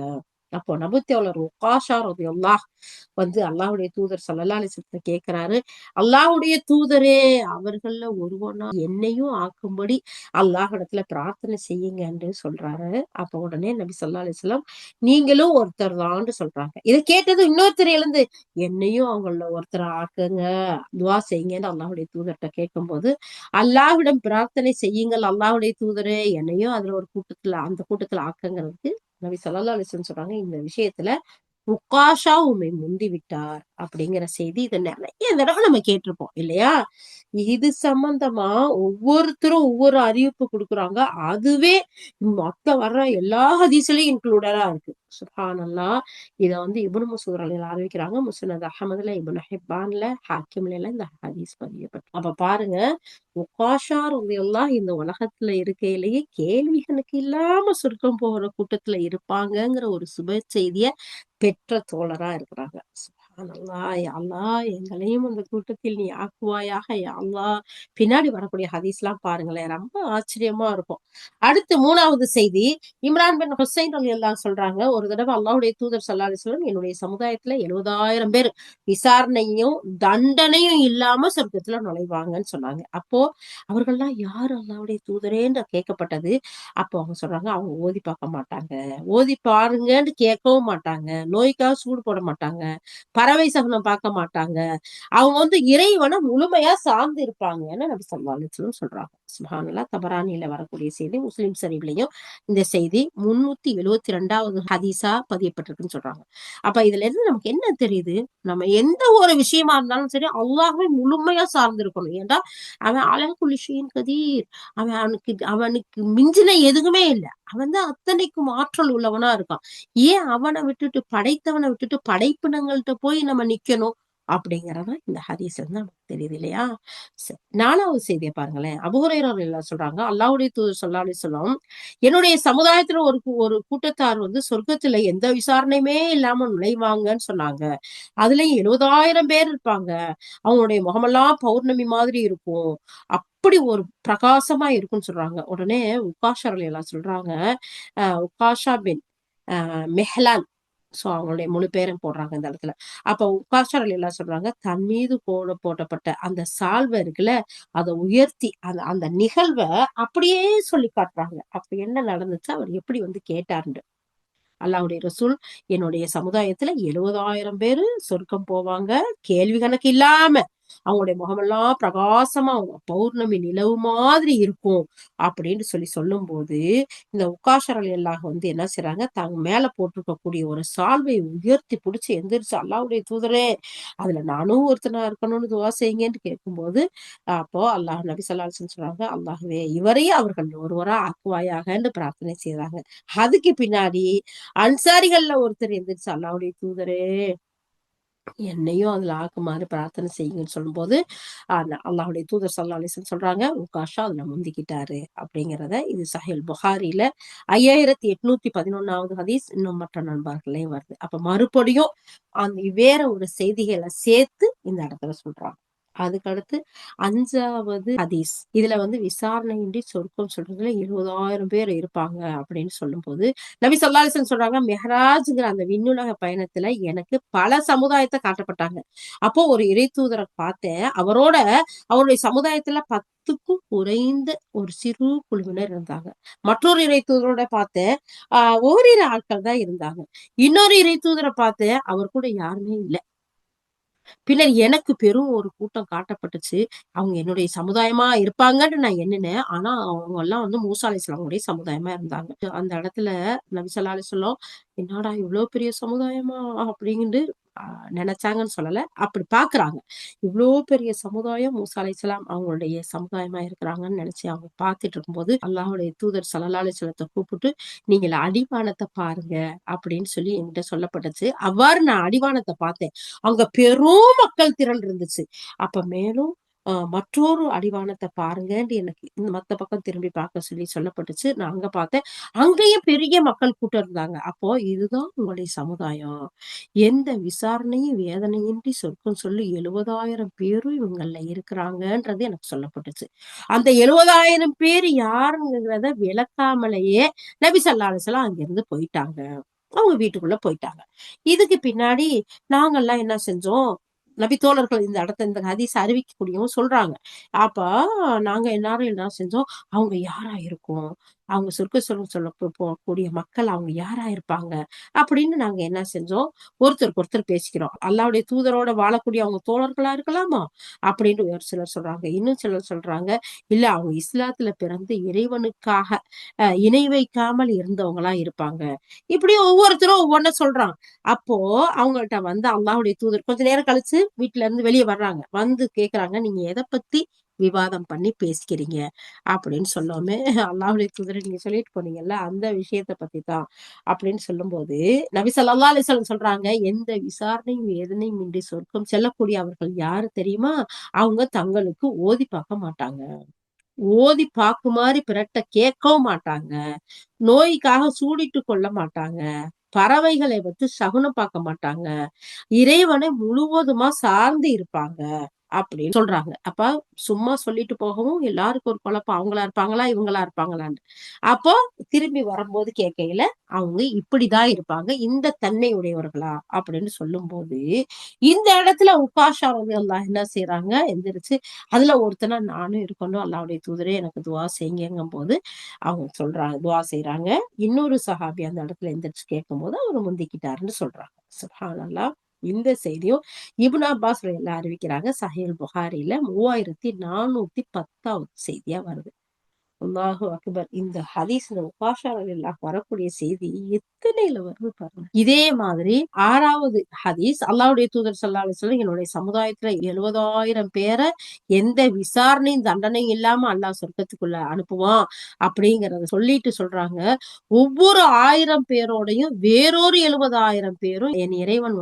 அப்போ நபித்தோழர் உக்காஷா ரலியல்லாஹ் அல்லாஹ்வுடைய தூதர் ஸல்லல்லாஹு அலைஹி வஸல்லம் கேட்கிறாரு, அல்லாஹ்வுடைய தூதரே, அவர்கள்ல ஒருவனா என்னையும் ஆக்கும்படி அல்லாஹ்விடத்துல பிரார்த்தனை செய்யுங்கன்னு சொல்றாரு. அப்ப உடனே நபி ஸல்லல்லாஹு அலைஹி வஸல்லம், நீங்களும் ஒருத்தர் தான்னு சொல்றாங்க. இதை கேட்டது இன்னொருத்தர் எழுந்து, என்னையும் அவங்கள ஒருத்தர் ஆக்குங்க, துவா செய்யுங்கன்னு அல்லாஹ்வுடைய தூதர்கிட்ட கேட்கும்போது, அல்லாஹ்விடம் பிரார்த்தனை செய்யுங்கள் அல்லாஹ்வுடைய தூதரே, என்னையும் அதுல ஒரு அந்த கூட்டத்துல ஆக்குங்கிறதுக்கு நபி ஸல்லல்லாஹு அலைஹி வஸல்லம் சொல்றாங்க. இந்த விஷயத்துல உக்காஷா உம்மை முந்தி விட்டார் அப்படிங்கிற செய்தி இதை நிறைய தடவை நம்ம கேட்டிருப்போம் இல்லையா? இது சம்பந்தமா ஒவ்வொருத்தரும் ஒவ்வொரு அறிவிப்பு கொடுக்குறாங்க. அதுவே மொத்த வர்ற எல்லா ஹதீஸ்லயும் இன்க்ளூடடா இருக்கு. சுப்ஹானல்லாஹ். இத இப்னு மசூத் ரலியல்லாஹு அறிவிக்கிறாங்க. முஸ்னத் அஹ்மதுல, இப்னு ஹிப்பான்ல, ஹாக்கிம்ல எல்லாம் இந்த ஹதீஸ் பதியப்பட்டு. அப்ப பாருங்க, உக்காஷா ரலியல்லாஹு இந்த உலகத்துல இருக்கையிலேயே கேள்விகளுக்கு இல்லாம சொர்க்கம் போகிற கூட்டத்துல இருப்பாங்கங்கிற ஒரு சுப செய்திய பெற்ற தோழரா இருக்கிறாங்க. சுப்ஹானல்லாஹ். யா அல்லாஹ், எங்களையும் அந்த கூட்டத்தில் நீ ஆக்குவாயாக யா அல்லாஹ். பின்னாடி வரக்கூடிய ஹதீஸ்லாம் பாருங்களேன், ரொம்ப ஆச்சரியமா இருக்கும். அடுத்து 3வது செய்தி, இம்ரான் பின் ஹுசைன் ரலியல்லாஹு சொல்றாங்க, ஒரு தடவை அல்லாஹ்வுடைய தூதர் ஸல்லல்லாஹு அலைஹி வஸல்லம் என்னுடைய சமுதாயத்துல 70,000 பேர் விசாரணையும் தண்டனையும் இல்லாம சொர்க்கத்துல நுழைவாங்கன்னு சொன்னாங்க. அப்போ அவர்கள்லாம் யாரு அல்லாஹ்வுடைய தூதரேன்னு கேட்கப்பட்டது. அப்போ அவங்க சொல்றாங்க, அவங்க ஓதி பார்க்க மாட்டாங்க, ஓதி பாருங்கன்னு கேட்கவும் மாட்டாங்க, நோய்க்காக சூடு போட மாட்டாங்க, பறவை சகுனம் பார்க்க மாட்டாங்க, அவங்க இறைவனை முழுமையா சார்ந்து இருப்பாங்கன்னு நபி ஸல்லல்லாஹு அலைஹி வஸல்லம் சொல்றாங்க. சுப்ஹானல்லாஹ். தபரானில வரக்கூடிய செய்தி, முஸ்லிம் ஷரீஃப்லயும் இந்த செய்தி 372வது ஹதீஸா பதியப்பட்டிருக்குன்னு சொல்றாங்க. அப்ப இதுல இருந்து நமக்கு என்ன தெரியுது? நம்ம எந்த ஒரு விஷயமா இருந்தாலும் சரி, அல்லாஹ்வை முழுமையா சார்ந்து இருக்கணும். ஏன்டா அவன் அலா குல்லி ஷைஇன் கதீர். அவனுக்கு மிஞ்சின எதுவுமே இல்ல. அவன் தான் அத்தனைக்கும் ஆற்றல் உள்ளவனா இருக்கான். ஏன் அவனை விட்டுட்டு, படைத்தவனை விட்டுட்டு படைப்பினங்கள்ட்ட போய் நம்ம நிக்கணும் அப்படிங்கறதான் இந்த ஹதீஸ்ல இருந்து நமக்கு தெரியுது இல்லையா? 4வது செய்தியை பாருங்களேன். அபூ ஹுரைரா ரலியல்லாஹு சொல்றாங்க, அல்லாஹ்வுடைய தூதர் ஸல்லல்லாஹு அலைஹி வஸல்லம் என்னுடைய சமுதாயத்துல ஒரு கூட்டத்தார் சொர்க்கத்துல எந்த விசாரணையுமே இல்லாம நுழைவாங்கன்னு சொன்னாங்க. அதுலயும் 70,000 பேர் இருப்பாங்க. அவங்களுடைய முகமெல்லாம் பௌர்ணமி மாதிரி இருக்கும். அப்படி ஒரு பிரகாசமா இருக்கும்னு சொல்றாங்க. உடனே உக்காஷா ரலியல்லாஹு சொல்றாங்க, உக்காஷா பின் மெஹ்லான், அவங்களுடைய முழு பேரும் போடுறாங்க இந்த இடத்துல. அப்ப உக்காஷா ரலியல்லாஹு சொல்றாங்க, தன் மீது போடப்பட்ட அந்த சால்வை இருக்குல்ல, அதை உயர்த்தி அந்த அந்த நிகழ்வை அப்படியே சொல்லி காட்டுறாங்க. அப்ப என்ன நடந்துச்சு, அவர் எப்படி கேட்டாருன்னு. அல்லாஹ்வுடைய ரசூல், என்னுடைய சமுதாயத்துல 70,000 பேரு சொர்க்கம் போவாங்க, கேள்வி கணக்கு இல்லாம. அவங்களுடைய முகமெல்லாம் பிரகாசமா பௌர்ணமி நிலவு மாதிரி இருக்கும் அப்படின்னு சொல்லும் போது, இந்த உக்காஷர் ரலியல்லாஹு என்ன செய்றாங்க, தாங்க மேல போட்டிருக்கக்கூடிய ஒரு சால்வை உயர்த்தி பிடிச்சு எந்திரிச்சு, அல்லாஹ்வுடைய தூதரே, அதுல நானும் ஒருத்தனா இருக்கணும்னு துவா செய்யுங்கன்னு கேட்கும்போது, அப்போ நபி ஸல்லல்லாஹு அலைஹி வஸல்லம் சொல்றாங்க, அல்லாஹ்வே, இவரையும் அவர்கள் ஒருவரா ஆக்குவாயாகன்னு பிரார்த்தனை செய்றாங்க. அதுக்கு பின்னாடி அன்சாரிகள்ல ஒருத்தர் எந்திரிச்சு, அல்லாஹ்வுடைய தூதரே, என்னையும் அதுல ஆக்குமாறு பிரார்த்தனை செய்யுங்கன்னு சொல்லும்போது அல்லாஹுடைய தூதர் ஸல்லல்லாஹு அலைஹி வஸல்லம் சொல்றாங்க, உகாஷா அதுல முந்திக்கிட்டாரு அப்படிங்கிறத. இது சஹீல் புகாரில 5811வது ஹதீஸ். இன்னும் மற்ற நண்பர்களையும் வருது. அப்ப மறுபடியும் அந்த வேற ஒரு செய்திகளை சேர்த்து இந்த இடத்துல சொல்றாங்க. அதுக்கடுத்து 5வது ஹதீஸ். இதுல விசாரணையின்றி சொர்க்கம் சொல்றதுல 70,000 பேர் இருப்பாங்க அப்படின்னு சொல்லும்போது, நபி ஸல்லல்லாஹு அலைஹி வஸல்லம் சொல்றாங்க, மெஹராஜ்ங்கிற அந்த விண்ணுலக பயணத்துல எனக்கு பல சமுதாயத்தை காட்டப்பட்டாங்க. அப்போ ஒரு இறை தூதரை பார்த்தேன். அவருடைய சமுதாயத்துல 10க்கும் குறைந்த ஒரு சிறு குழுவினர் இருந்தாங்க. மற்றொரு இறை தூதரோட பார்த்தேன். ஓரிரு ஆட்கள் தான் இருந்தாங்க. இன்னொரு இறை தூதரை பார்த்தேன். அவர் கூட யாருமே இல்ல. பின்னர் எனக்கு பெரும் ஒரு கூட்டம் காட்டப்பட்டுச்சு. அவங்க என்னுடைய சமுதாயமா இருப்பாங்கன்னு நான் எண்ணினேன். ஆனா அவங்க எல்லாம் மூசா அலைஹிஸ்ஸலாமுடைய சமுதாயமா இருந்தாங்க. அந்த இடத்துல நபி ஸல்லல்லாஹு அலைஹி வஸல்லம், என்னடா இவ்ளோ பெரிய சமுதாயமா அப்படின்னு நினைச்சாங்கன்னு சொல்லல. அப்படி பாக்குறாங்க. இவ்ளோ பெரிய சமுதாயம் மூசா அலைஹிஸ்ஸலாம் அவங்களுடைய சமுதாயமா இருக்கிறாங்கன்னு நினைச்சு அவங்க பார்த்துட்டு இருக்கும்போது, அல்லாஹ்வுடைய தூதர் ஸல்லல்லாஹு அலைஹி வஸல்லத்த கூப்பிட்டு, நீங்கள் அடிவானத்தை பாருங்க அப்படின்னு சொல்லி என்கிட்ட சொல்லப்பட்டுச்சு. அவ்வாறு நான் அடிவானத்தை பார்த்தேன். அங்க பெரும் மக்கள் திரள் இருந்துச்சு. அப்ப மேலும் மற்றொரு அடிவானத்தை பாருங்கன்னு எனக்கு இந்த மத்த பக்கம் திரும்பி பார்க்க சொல்லி சொல்லப்பட்டுச்சு. நான் அங்க பார்த்தேன். அங்கேயும் பெரிய மக்கள் கூட்டம் இருந்தாங்க. அப்போ இதுதான் உங்களுடைய சமுதாயம். எந்த விசாரணையும் வேதனையின்றி சொர்க்கம் சொல்லி 70,000 பேரும் இவங்கள்ல இருக்கிறாங்கன்றது எனக்கு சொல்லப்பட்டுச்சு. அந்த 70,000 பேர் யாருங்கிறத விளக்காமலேயே நபி ஸல்லல்லாஹு அலைஹி வஸல்லம் அங்கிருந்து போயிட்டாங்க. அவங்க வீட்டுக்குள்ள போயிட்டாங்க. இதுக்கு பின்னாடி நாங்கெல்லாம் என்ன செஞ்சோம்? நபி தோழர்கள் இந்த ஹதீஸ் அறிவிக்கக்கூடியவங்க சொல்றாங்க. அப்ப நாங்க எல்லாரும் என்ன செஞ்சோம்? அவங்க யாரா இருக்கும்? அவங்க சொர்க்க சொல்ல போகக்கூடிய மக்கள் அவங்க யாரா இருப்பாங்க? அப்படின்னு நாங்க என்ன செஞ்சோம்? ஒருத்தருக்கு ஒருத்தர் பேசிக்கிறோம். அல்லாஹ்வுடைய தூதரோட வாழக்கூடிய அவங்க தோழர்களா இருக்கலாமா? அப்படின்னு ஒரு சிலர் சொல்றாங்க. இன்னும் சிலர் சொல்றாங்க, இல்ல அவங்க இஸ்லாத்துல பிறந்து இறைவனுக்காக இணை வைக்காமல் இருந்தவங்களா இருப்பாங்க. இப்படி ஒவ்வொருத்தரும் ஒவ்வொன்ன சொல்றாங்க. அப்போ அவங்கள்ட்ட அல்லாஹ்வுடைய தூதர் கொஞ்ச நேரம் கழிச்சு வீட்ல இருந்து வெளிய வர்றாங்க. கேக்குறாங்க, நீங்க எத பத்தி விவாதம் பண்ணி பேசிக்கிறீங்க அப்படின்னு சொன்னோமே, அல்லாஹ்வுடைய தூதரே நீங்க சொல்லிட்டு போனீங்கல்ல, அந்த விஷயத்த பத்தி தான் அப்படின்னு சொல்லும்போது, நபி ஸல்லல்லாஹு அலைஹி வஸல்லம் சொல்றாங்க, எந்த விசாரணையும் வேதனையும் இன்றி சொர்க்கம் செல்லக்கூடிய அவர்கள் யாரு தெரியுமா? அவங்க தங்களுக்கு ஓதி பார்க்க மாட்டாங்க. ஓதி பாக்குமாறு பிறர்ட்ட கேட்கவும் மாட்டாங்க. நோய்க்காக சூடிட்டு கொள்ள மாட்டாங்க. பறவைகளை சகுனம் பார்க்க மாட்டாங்க. இறைவனை முழுவதுமா சார்ந்து இருப்பாங்க அப்படின்னு சொல்றாங்க. அப்ப சும்மா சொல்லிட்டு போகவும் எல்லாருக்கும் ஒரு குழப்பம். அவங்களா இருப்பாங்களா? இவங்களா இருப்பாங்களான்னு. அப்போ திரும்பி வரும்போது கேட்கையில அவங்க இப்படிதான் இருப்பாங்க. இந்த தன்மை உடையவர்களா அப்படின்னு சொல்லும்போது, இந்த இடத்துல உக்காஷா ரலியல்லாஹு என்ன செய்றாங்க? எந்திரிச்சு அதுல ஒருத்தனா நானும் இருக்கணும். அல்லாஹ்வுடைய தூதரே எனக்கு துஆ செய்யுங்கங்கும்போது அவங்க சொல்றாங்க, துஆ செய்றாங்க. இன்னொரு சஹாபி அந்த இடத்துல எந்திரிச்சு கேட்கும்போது அவரு முந்திக்கிட்டாருன்னு சொல்றாங்க. சுப்ஹானல்லாஹ். இந்த செய்தியும் இப்னு அப்பாஸ் ரலியல்லாஹு அறிவிக்கிறாங்க. சஹீஹ் புகாரில 3410வது செய்தியா வருது. அல்லாஹு அக்பர். இந்த ஹதீஸ் இந்த உபாஷா ரலியல்லாஹு வரக்கூடிய செய்தி எத்தனைல வருது பாருங்க. இதே மாதிரி 6வது ஹதீஸ், அல்லாஹ்வுடைய தூதர் ஸல்லல்லாஹு அலைஹி வஸல்லம் என்னுடைய சமுதாயத்துல 70,000 பேர எந்த விசாரணையும் தண்டனையும் இல்லாம அல்லாஹ் சொர்க்கத்துக்குள்ள அனுப்புவான் அப்படிங்கறத சொல்லிட்டு சொல்றாங்க. ஒவ்வொரு 1000 பேரோடையும் வேறொரு 70,000 பேரும் என் இறைவன்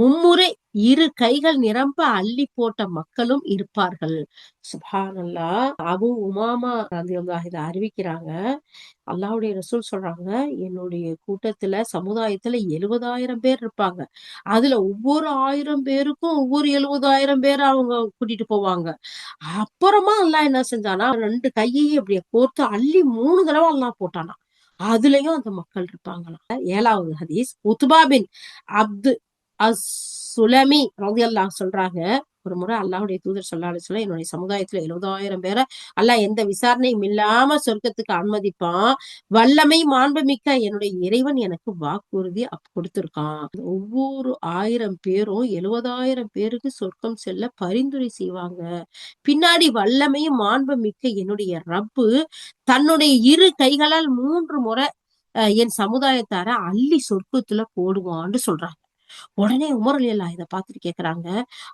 மும்முறை இரு கைகள் நிரம்ப அள்ளி போட்ட மக்களும் இருப்பார்கள். சுப்ஹானல்லாஹ். அபூ உமாமா ரலியல்லாஹு இத அறிவிக்கிறாங்க. அல்லாஹ்வுடைய ரசூல் சொல்றாங்க, என்னுடைய கூட்டத்துல சமுதாயத்துல 70,000 பேர் இருப்பாங்க. அதுல ஒவ்வொரு 1000 பேருக்கும் ஒவ்வொரு 70,000 பேர அவங்க கூட்டிட்டு போவாங்க. அப்புறமா அல்லாஹ் என்ன செஞ்சானா, 2 கையையும் அப்படியே கோர்த்து அள்ளி 3 தடவ அல்லாஹ் போட்டானாம். அதுலயும் அந்த மக்கள் இருப்பாங்களாம். 7வது ஹதீஸ், உத்பா பின் அப்து சுலமி ரலியல்லாஹு சொல்றாங்க, ஒரு முறை அல்லாஹ்வுடைய தூதர் ஸல்லல்லாஹு அலைஹி வஸல்லம் என்னுடைய சமுதாயத்துல 70,000 பேர அல்லாஹ் எந்த விசாரணையும் இல்லாம சொர்க்கத்துக்கு அனுமதிப்பான். வல்லமை மாண்புமிக்க என்னுடைய இறைவன் எனக்கு வாக்குறுதி கொடுத்திருக்கான். ஒவ்வொரு 1000 பேரும் 70,000 பேருக்கு சொர்க்கம் செல்ல பரிந்துரை செய்வாங்க. பின்னாடி வல்லமையும் மாண்புமிக்க என்னுடைய ரப்பு தன்னுடைய இரு கைகளால் 3 முறை என் சமுதாயத்தார அள்ளி சொர்க்கத்துல போடுவான்னு சொல்றாங்க. உடனே உமர் ரலியல்லாஹு இதை பார்த்துட்டு கேக்குறாங்க,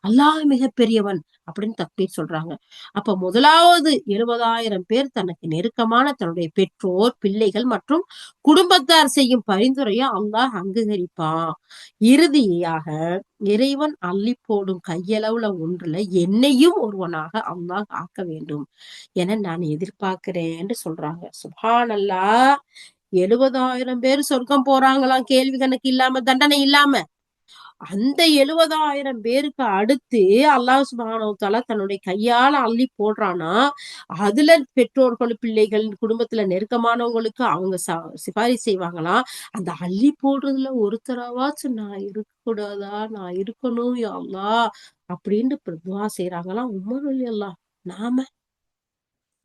அல்லாஹ் மிக பெரியவன் அப்படின்னு தக்பீர் சொல்றாங்க. அப்ப முதலாவது 70,000 பேர் தனக்கு நெருக்கமான தன்னுடைய பெற்றோர், பிள்ளைகள் மற்றும் குடும்பத்தார் செய்யும் பரிந்துரையை அல்லாஹ் அங்கீகரிப்பான். இறுதியாக இறைவன் அள்ளி போடும் கையளவுல ஒன்றுல என்னையும் ஒருவனாக அல்லாஹ் ஆக்க வேண்டும் என நான் எதிர்பார்க்கிறேன்னு சொல்றாங்க. சுப்ஹானல்லாஹ். 70,000 பேர் சொர்க்கம் போறாங்களாம், கேள்வி கணக்கு இல்லாம, தண்டனை இல்லாம. அந்த 70,000 பேருக்கு அடுத்து அல்லாஹ் சுப்ஹானஹு வ தஆலா தன்னுடைய கையால அள்ளி போடுறானா, அதுல பெற்றோர்கள், பிள்ளைகள், குடும்பத்துல நெருக்கமானவங்களுக்கு அவங்க சிபாரிசு செய்வாங்களாம். அந்த அள்ளி போடுறதுல ஒருத்தராவாச்சும் நான் இருக்கக்கூடாதா, நான் இருக்கணும் யா அல்லாஹ் அப்படின்னு துவா செய்யறாங்களாம் உமர் ரலியல்லாஹு. நாம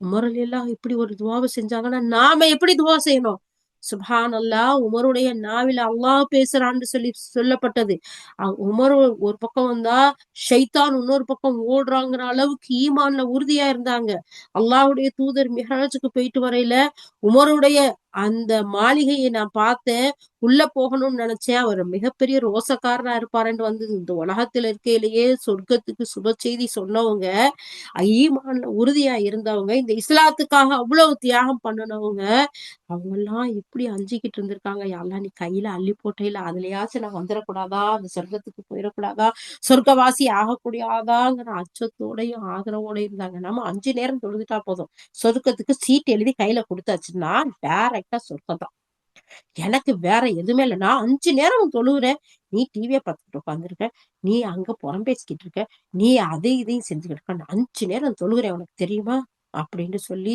உமர் ரலியல்லாஹு இப்படி ஒரு துவாவை செஞ்சாங்கன்னா நாம எப்படி துவா செய்யணும்? சுப்ஹானல்லாஹ். உமருடைய நாவில அல்லாஹ் பேசுறான்னு சொல்லப்பட்டது. உமர் ஒரு பக்கம் வந்தா ஷைத்தான் இன்னொரு பக்கம் ஓடுறாங்கிற அளவுக்கு ஈமான்ல உறுதியா இருந்தாங்க. அல்லாஹ்வுடைய தூதர் மிஹ்ராஜுக்கு போயிட்டு வரையில உமருடைய அந்த மாளிகையை நான் பார்த்தேன். உள்ள போகணும்னு நினைச்சேன். அவர் மிகப்பெரிய ரோசக்காரனா இருப்பாருன்னு வந்தது. இந்த உலகத்துல இருக்கையிலேயே சொர்க்கத்துக்கு சுப செய்தி சொன்னவங்க, ஈமான்ல உறுதியா இருந்தவங்க, இந்த இஸ்லாத்துக்காக அவ்வளவு தியாகம் பண்ணுனவங்க, அவங்க எல்லாம் எப்படி அஞ்சிக்கிட்டு இருந்திருக்காங்க. யா அல்லாஹ் நீ கையில அள்ளி போட்டையில அதுலயாச்சும் நான் வந்துடக்கூடாதா, அந்த சொர்க்கத்துக்கு போயிடக்கூடாதா, சொர்க்கவாசி ஆகக்கூடியாதாங்கிற அச்சத்தோடையும் ஆதரவோடையும் இருந்தாங்க. நம்ம 5 நேரம் தொழுதுட்டா போதும், சொர்க்கத்துக்கு சீட் எழுதி கையில கொடுத்தாச்சுன்னா டைரக்டா சொர்க்கம் தான். எனக்கு வேற எதுவுமே இல்லை. நான் 5 நேரம் தொழுகிறேன், நீ டிவியை பார்த்துட்டு உட்காந்துருக்க, நீ அங்க புறம் பேசிக்கிட்டு இருக்க, நீ அதை இதையும் செஞ்சுக்கிட்டு இருக்க, நான் 5 நேரம் தொழுகிறேன் உனக்கு தெரியுமா அப்படின்னு சொல்லி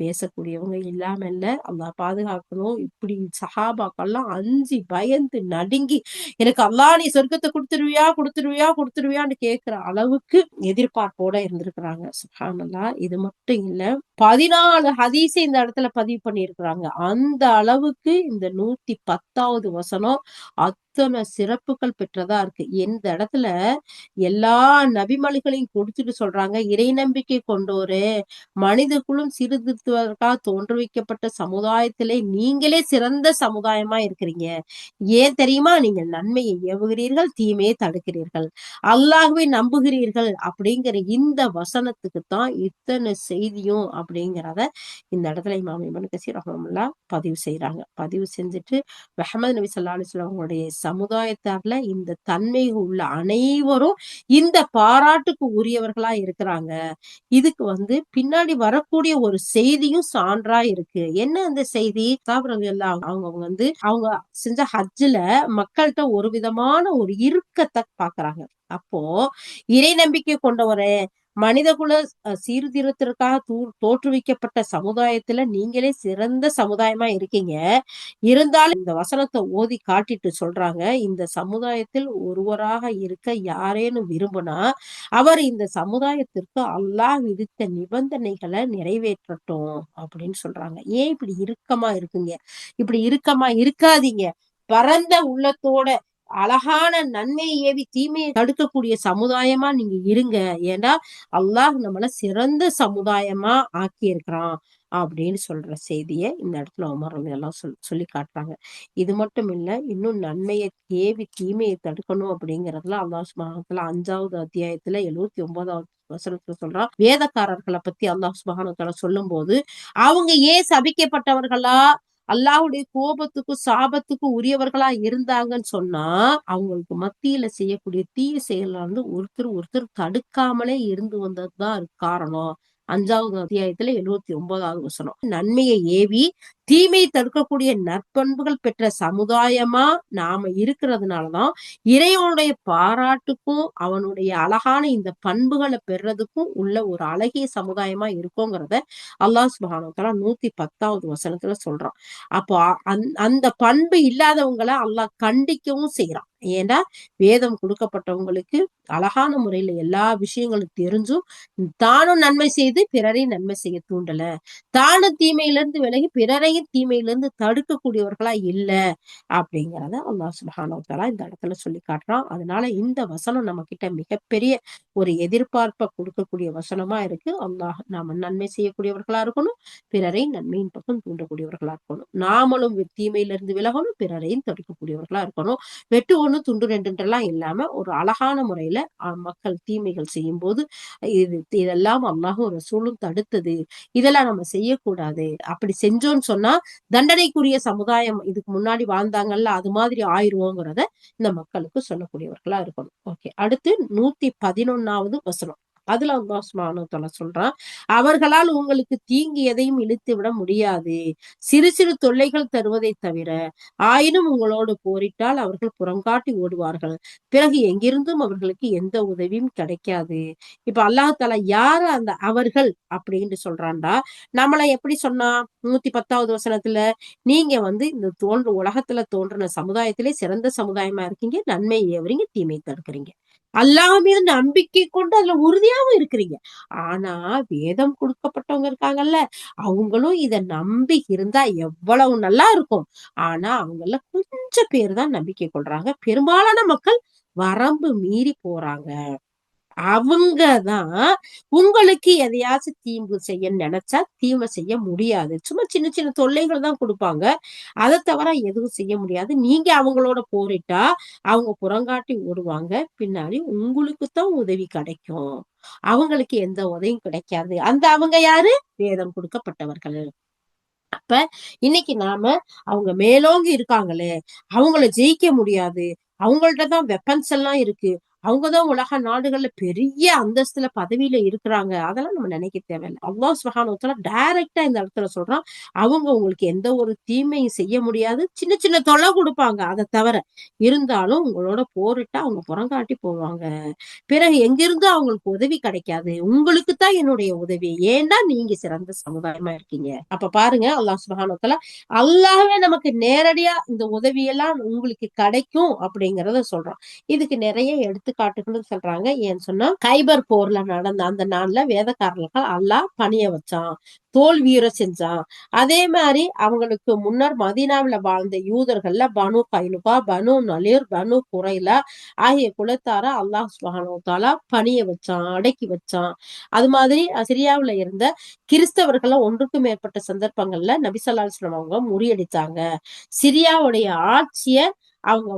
பேசக்கூடியவங்க இல்லாம இல்ல. அல்லாஹ் பாதுகாக்கணும். இப்படி சஹாபாக்கெல்லாம் அஞ்சு பயந்து நடுங்கி, எனக்கு அல்லாஹ் நீ சொர்க்கத்தை கொடுத்துருவியா கொடுத்துருவியா கொடுத்துருவியான்னு கேட்கிற அளவுக்கு எதிர்பார்ப்போட இருந்திருக்கிறாங்க. சுப்ஹானல்லாஹ். இது மட்டும் இல்ல, 14 ஹதீஸை இந்த இடத்துல பதிவு பண்ணியிருக்கிறாங்க. அந்த அளவுக்கு இந்த 110வது வசனம் அத்தனை சிறப்புகள் பெற்றதா இருக்கு. இந்த இடத்துல எல்லா நபிமொழிகளையும் கொடுத்துட்டு சொல்றாங்க, இறை நம்பிக்கை கொண்டோரு, மனித குலம் சீர்திருத்துவதற்காக தோற்றுவிக்கப்பட்ட சமுதாயத்திலே நீங்களே சிறந்த சமுதாயமா இருக்கிறீங்க. ஏன் தெரியுமா? நீங்கள் நன்மையை ஏவுகிறீர்கள், தீமையை தடுக்கிறீர்கள், அல்லாஹ்வை நம்புகிறீர்கள் அப்படிங்கிற இந்த வசனத்துக்கு தான் இத்தனை செய்தியும் அப்படிங்கிறத இந்த இடத்துல இமாம் இப்னு கஸீர் ரஹ்மத்துல்லாஹ் பதிவு செய்யறாங்க. பதிவு செஞ்சுட்டு முஹம்மது நபி ஸல்லல்லாஹு அலைஹி வஸல்லம் அவங்களுடைய சமுதாயத்தார்ல இந்த தன்மை உள்ள அனைவரும் இந்த பாராட்டுக்கு உரியவர்களா இருக்கிறாங்க. இதுக்கு பின்னாடி வரக்கூடிய ஒரு செய்தியும் சான்றா இருக்கு. என்ன அந்த செய்தி? அவங்க செஞ்ச ஹஜ்ஜுல மக்கள்கிட்ட ஒரு விதமான ஒரு இறுக்கத்தை பாக்குறாங்க. அப்போ இறை நம்பிக்கை கொண்டவரே, மனிதகுல சீர்திருத்தத்திற்காக தோற்றுவிக்கப்பட்ட சமுதாயத்துல நீங்களே சிறந்த சமுதாயமா இருக்கீங்க. இருந்தாலும் இந்த வசனத்தை ஓதி காட்டிட்டு சொல்றாங்க, இந்த சமுதாயத்தில் ஒருவராக இருக்க யாரேனும் விரும்புனா அவர் இந்த சமுதாயத்திற்கு அல்லாஹ் விதித்த நிபந்தனைகளை நிறைவேற்றட்டும் அப்படின்னு சொல்றாங்க. ஏன் இப்படி இறுக்கமா இருக்குங்க? இப்படி இறுக்கமா இருக்காதீங்க. பரந்த உள்ளத்தோட அழகான நன்மையை ஏவி தீமையை தடுக்கக்கூடிய சமுதாயமா நீங்க இருங்க. ஏன்னா அல்லாஹ் நம்மள சிறந்த சமுதாயமா ஆக்கி இருக்கிறான் அப்படின்னு சொல்ற செய்தியை இந்த இடத்துல உமர் ரலியல்லாஹு சொல்லி காட்டுறாங்க. இது மட்டும் இல்ல, இன்னும் நன்மையை ஏவி தீமையை தடுக்கணும் அப்படிங்கறதுல அல்லாஹ் சுப்ஹானஹு வ தஆலா 5வது அத்தியாயத்துல 79வது வசனத்துல சொல்றான். வேதக்காரர்களை பத்தி அல்லாஹ் சுப்ஹானஹு வ தஆலா சொல்லும் போது, அவங்க ஏன் சபிக்கப்பட்டவர்களா, அல்லாஹ்வுடைய கோபத்துக்கும் சாபத்துக்கும் உரியவர்களா இருந்தாங்கன்னு சொன்னா, அவங்களுக்கு மத்தியில செய்யக்கூடிய தீய செயல்ல ஒருத்தர் தடுக்காமலே இருந்து வந்ததுதான் காரணம். 5வது அத்தியாயத்துல 79வது வசனம். நன்மையை ஏவி தீமையை தடுக்கக்கூடிய நற்பண்புகள் பெற்ற சமுதாயமா நாம இருக்கிறதுனாலதான் இறைவனுடைய பாராட்டுக்கும் அவனுடைய அழகான இந்த பண்புகளை பெறதுக்கும் உள்ள ஒரு அழகிய சமுதாயமா இருக்குங்கிறத அல்லாஹ் சுப்ஹானஹு வ தஆலா 110வது வசனத்துல சொல்றான். அப்போ அந்த பண்பு இல்லாதவங்களை அல்லாஹ் கண்டிக்கவும் செய்யறான். ஏன்னா வேதம் கொடுக்கப்பட்டவங்களுக்கு அழகான முறையில எல்லா விஷயங்களும் தெரிஞ்சும் தானும் நன்மை செய்து பிறரை நன்மை செய்ய தூண்டல, தானும் தீமையிலிருந்து விலகி பிறரையும் யாரையும் தீமையிலிருந்து தடுக்கக்கூடியவர்களா இல்ல அப்படிங்கிறத அல்லாஹ் சுப்ஹானஹு வ தஆலா இந்த இடத்துல சொல்லி காட்டுறான். அதனால இந்த வசனம் நம்ம கிட்ட மிகப்பெரிய ஒரு எதிர்பார்ப்பை கொடுக்கக்கூடிய வசனமா இருக்கு. நாம நன்மை செய்யக்கூடியவர்களா இருக்கணும், பிறரை நன்மையின் பக்கம் தூண்டக்கூடியவர்களா இருக்கணும். நாமளும் தீமையிலிருந்து விலகணும், பிறரையும் தடுக்கக்கூடியவர்களா இருக்கணும். வெட்டு ஒண்ணு துண்டு ரெண்டுன்றெல்லாம் இல்லாம ஒரு அழகான முறையில மக்கள் தீமைகள் செய்யும் போது இதெல்லாம் அல்லாஹும் ரசூலும் தடுத்தது, இதெல்லாம் நம்ம செய்யக்கூடாது, அப்படி செஞ்சோம்னு சொன்னா தண்டனைக்குரிய சமுதாயம் இதுக்கு முன்னாடி வாழ்ந்தாங்கல்ல அது மாதிரி ஆயிருவோங்கிறத இந்த மக்களுக்கு சொல்லக்கூடியவர்களா இருக்கணும். ஓகே, அடுத்து 111வது வசனம். அதுல அல்லாஹ் சுப்ஹானஹு வ தஆலா சொல்றான், அவர்களால் உங்களுக்கு தீங்கு எதையும் இழுத்து விட முடியாது, சிறு சிறு தொல்லைகள் தருவதை தவிர, ஆயினும் உங்களோடு போரிட்டால் அவர்கள் புறங்காட்டி ஓடுவார்கள், பிறகு எங்கிருந்தும் அவர்களுக்கு எந்த உதவியும் கிடைக்காது. இப்ப அல்லாஹ் தஆலா யாரு அந்த அவர்கள் அப்படின்னு சொல்றான்டா, நம்மள எப்படி சொன்னா 110வது வசனத்துல, நீங்க இந்த உலகத்துல தோன்றின சமுதாயத்திலே சிறந்த சமுதாயமா இருக்கீங்க, நன்மை ஏவறீங்க, தீமை தடுக்கிறீங்க, அல்லாஹ் மீது நம்பிக்கை கொண்டு அதுல உறுதியாவும் இருக்கிறீங்க. ஆனா வேதம் கொடுக்கப்பட்டவங்க இருக்காங்கல்ல, அவங்களும் இத நம்பி இருந்தா எவ்வளவு நல்லா இருக்கும். ஆனா அவங்கள கொஞ்சம் பேர் தான் நம்பிக்கை கொள்றாங்க. பெரும்பாலான மக்கள் வரம்பு மீறி போறாங்க. அவங்கதான் உங்களுக்கு எதையாச்சும் தீங்கு செய்ய நினைச்சா தீமை செய்ய முடியாது. சும்மா சின்ன சின்ன தொல்லைகள் தான் கொடுப்பாங்க. அதை தவிர எதுவும் செய்ய முடியாது. நீங்க அவங்களோட போரிட்டா அவங்க புறங்காட்டி ஓடுவாங்க. பின்னாடி உங்களுக்கு தான் உதவி கிடைக்கும். அவங்களுக்கு எந்த உதவியும் கிடைக்காது. அவங்க யாரு? வேதம் கொடுக்கப்பட்டவர்கள். அப்ப இன்னைக்கு நாம அவங்க மேலோங்கி இருக்காங்களே, அவங்கள ஜெயிக்க முடியாது, அவங்கள்ட்ட தான் வெப்பன்ஸ் எல்லாம் இருக்கு, அவங்கதான் உலக நாடுகள்ல பெரிய அந்தஸ்துல பதவியில இருக்கிறாங்க, அதெல்லாம் நம்ம நினைக்க தேவையில்லை. அல்லாஹ் சுப்ஹானஹு வ தஆலா டைரக்டா இந்த இடத்துல சொல்றான், அவங்க உங்களுக்கு எந்த ஒரு தீமையும் செய்ய முடியாது, சின்ன சின்ன தொல்லை கொடுப்பாங்க, அதை தவிர இருந்தாலும் உங்களோட போரிட்டா அவங்க புறங்காட்டி போவாங்க, பிறகு எங்கிருந்து அவங்களுக்கு உதவி கிடைக்காது, உங்களுக்கு தான் என்னுடைய உதவி, ஏன்னா நீங்க சிறந்த சமுதாயமா இருக்கீங்க. அப்ப பாருங்க, அல்லாஹ் சுப்ஹானஹு வ தஆலா அல்லாஹ்வே நமக்கு நேரடியா இந்த உதவியெல்லாம் உங்களுக்கு கிடைக்கும் அப்படிங்கறத சொல்றான். இதுக்கு நிறைய எடுத்துக்காட்டுகளும் சொல்றாங்க. ஏன்னு சொன்னா கைபர் போர்ல நடந்த அந்த நாள்ல வேதக்காரர்கள் அல்லாஹ் பணிய வச்சான், தோல்வியுற செஞ்சான். அதே மாதிரி அவங்களுக்கு முன்னர் மதீனாவுல வாழ்ந்த யூதர்கள்ல பனு கைனுகா, பனு நலீர், பனு குறைலா ஆகிய குலத்தார அல்லாஹ் சுப்ஹானஹு வ தஆலா பணிய வச்சான், அடக்கி வச்சான். அது மாதிரி சிரியாவுல இருந்த கிறிஸ்தவர்கள ஒன்றுக்கும் மேற்பட்ட சந்தர்ப்பங்கள்ல நபி ஸல்லல்லாஹு அலைஹி வஸல்லம் அவங்க முறியடிச்சாங்க. சிரியாவுடைய ஆட்சிய அவங்க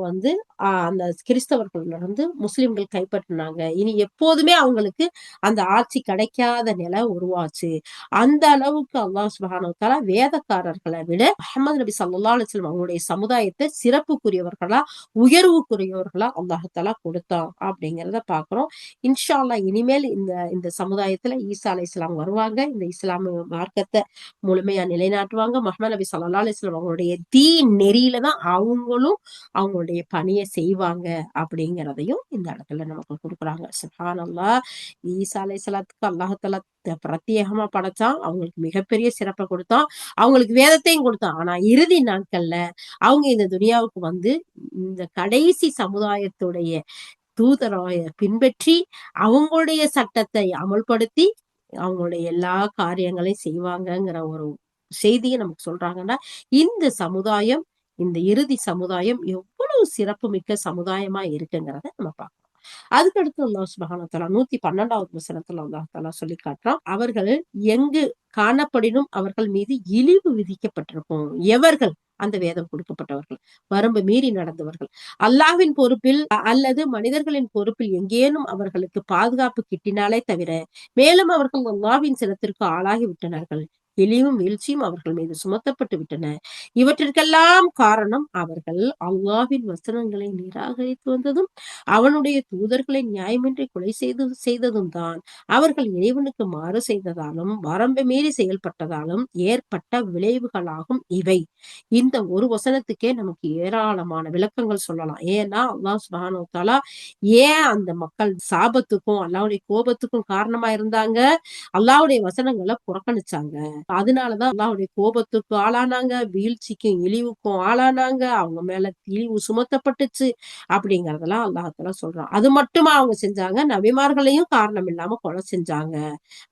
அந்த கிறிஸ்தவர்கள்ல இருந்து முஸ்லிம்கள் கைப்பற்றினாங்க. இனி எப்போதுமே அவங்களுக்கு அந்த ஆட்சி கிடைக்காத நிலை உருவாச்சு. அந்த அளவுக்கு அல்லாஹ் சுப்ஹானஹு வ தஆலா வேதக்காரர்களை விட முஹம்மது நபி ஸல்லல்லாஹு அலைஹி வஸல்லம் அவங்களுடைய சமுதாயத்தை சிறப்புக்குரியவர்களா, உயர்வுக்குரியவர்களா அல்லாஹ் தஆலா கொடுத்தான் அப்படிங்கிறத பாக்குறோம். இன்ஷா அல்லாஹ் இனிமேல் இந்த இந்த சமுதாயத்துல ஈசா அலைஹிஸ்ஸலாம் வருவாங்க. இந்த இஸ்லாமிய மார்க்கத்தை முழுமையா நிலைநாட்டுவாங்க. முஹம்மது நபி ஸல்லல்லாஹு அலைஹி வஸல்லம் அவங்களுடைய தீன் நெறியில தான் அவங்களும் அவங்களுடைய பணியை செய்வாங்க அப்படிங்கிறதையும் இந்த இடத்துல நமக்கு கொடுக்குறாங்க. சுப்ஹானல்லாஹ். ஈசா அலைஹிஸ்ஸலாத்துக்கு அல்லாஹ் தஆலா பிரத்யேகமா படைச்சான், அவங்களுக்கு மிகப்பெரிய சிறப்பை கொடுத்தான், அவங்களுக்கு வேதத்தையும் கொடுத்தான். ஆனா இறுதி நாட்கள்ல அவங்க இந்த துனியாவுக்கு இந்த கடைசி சமுதாயத்துடைய தூதராய பின்பற்றி அவங்களுடைய சட்டத்தை அமல்படுத்தி அவங்களுடைய எல்லா காரியங்களையும் செய்வாங்கங்கிற ஒரு செய்தியை நமக்கு சொல்றாங்கன்னா, இந்த சமுதாயம், இந்த இறுதி சமுதாயம் எவ்வளவு சிறப்புமிக்க சமுதாயமா இருக்குங்கிறத நம்ம பார்க்கணும். அதுக்கடுத்து அல்லாஹ் சுப்ஹானஹு வ தஆலா 112வது வசனத்துல அல்லாஹ் தஆலா சொல்லி காட்டுறான், அவர்கள் எங்கு காணப்படினும் அவர்கள் மீது இழிவு விதிக்கப்பட்டிருக்கும். எவர்கள்? அந்த வேதம் கொடுக்கப்பட்டவர்கள், வரம்பு மீறி நடந்தவர்கள். அல்லாஹ்வின் பொறுப்பில் அல்லது மனிதர்களின் பொறுப்பில் எங்கேனும் அவர்களுக்கு பாதுகாப்பு கிட்டினாலே தவிர, மேலும் அவர்கள் அல்லாஹ்வின் சினத்திற்கு ஆளாகி விட்டனர்கள். இழிவும் வீழ்ச்சியும் அவர்கள் மீது சுமத்தப்பட்டு விட்டன. இவற்றிற்கெல்லாம் காரணம் அவர்கள் அல்லாஹ்வின் வசனங்களை நிராகரித்து வந்ததும், அவனுடைய தூதர்களை நியாயமின்றி கொலை செய்ததும் தான். அவர்கள் இறைவனுக்கு மாறு செய்ததாலும் வரம்பு மீறி செயல்பட்டதாலும் ஏற்பட்ட விளைவுகளாகும் இவை. இந்த ஒரு வசனத்துக்கே நமக்கு ஏராளமான விளக்கங்கள் சொல்லலாம். ஏன்னா அல்லாஹ் சுப்ஹானஹு வ தஆலா ஏன் அந்த மக்கள் சாபத்துக்கும் அல்லாஹ்வுடைய கோபத்துக்கும் காரணமா இருந்தாங்க? அல்லாஹ்வுடைய வசனங்களை புறக்கணிச்சாங்க. அதனாலதான் அல்லாஹ்வுடைய கோபத்துக்கு ஆளானாங்க, வீழ்ச்சிக்கும் இழிவுக்கும் ஆளானாங்க, அவங்க மேல இழிவு சுமத்தப்பட்டுச்சு அப்படிங்கறதெல்லாம் அல்லாஹ் சொல்றான். அது மட்டுமா அவங்க செஞ்சாங்க? நபிமார்களையும் காரணம் இல்லாம கொலை செஞ்சாங்க,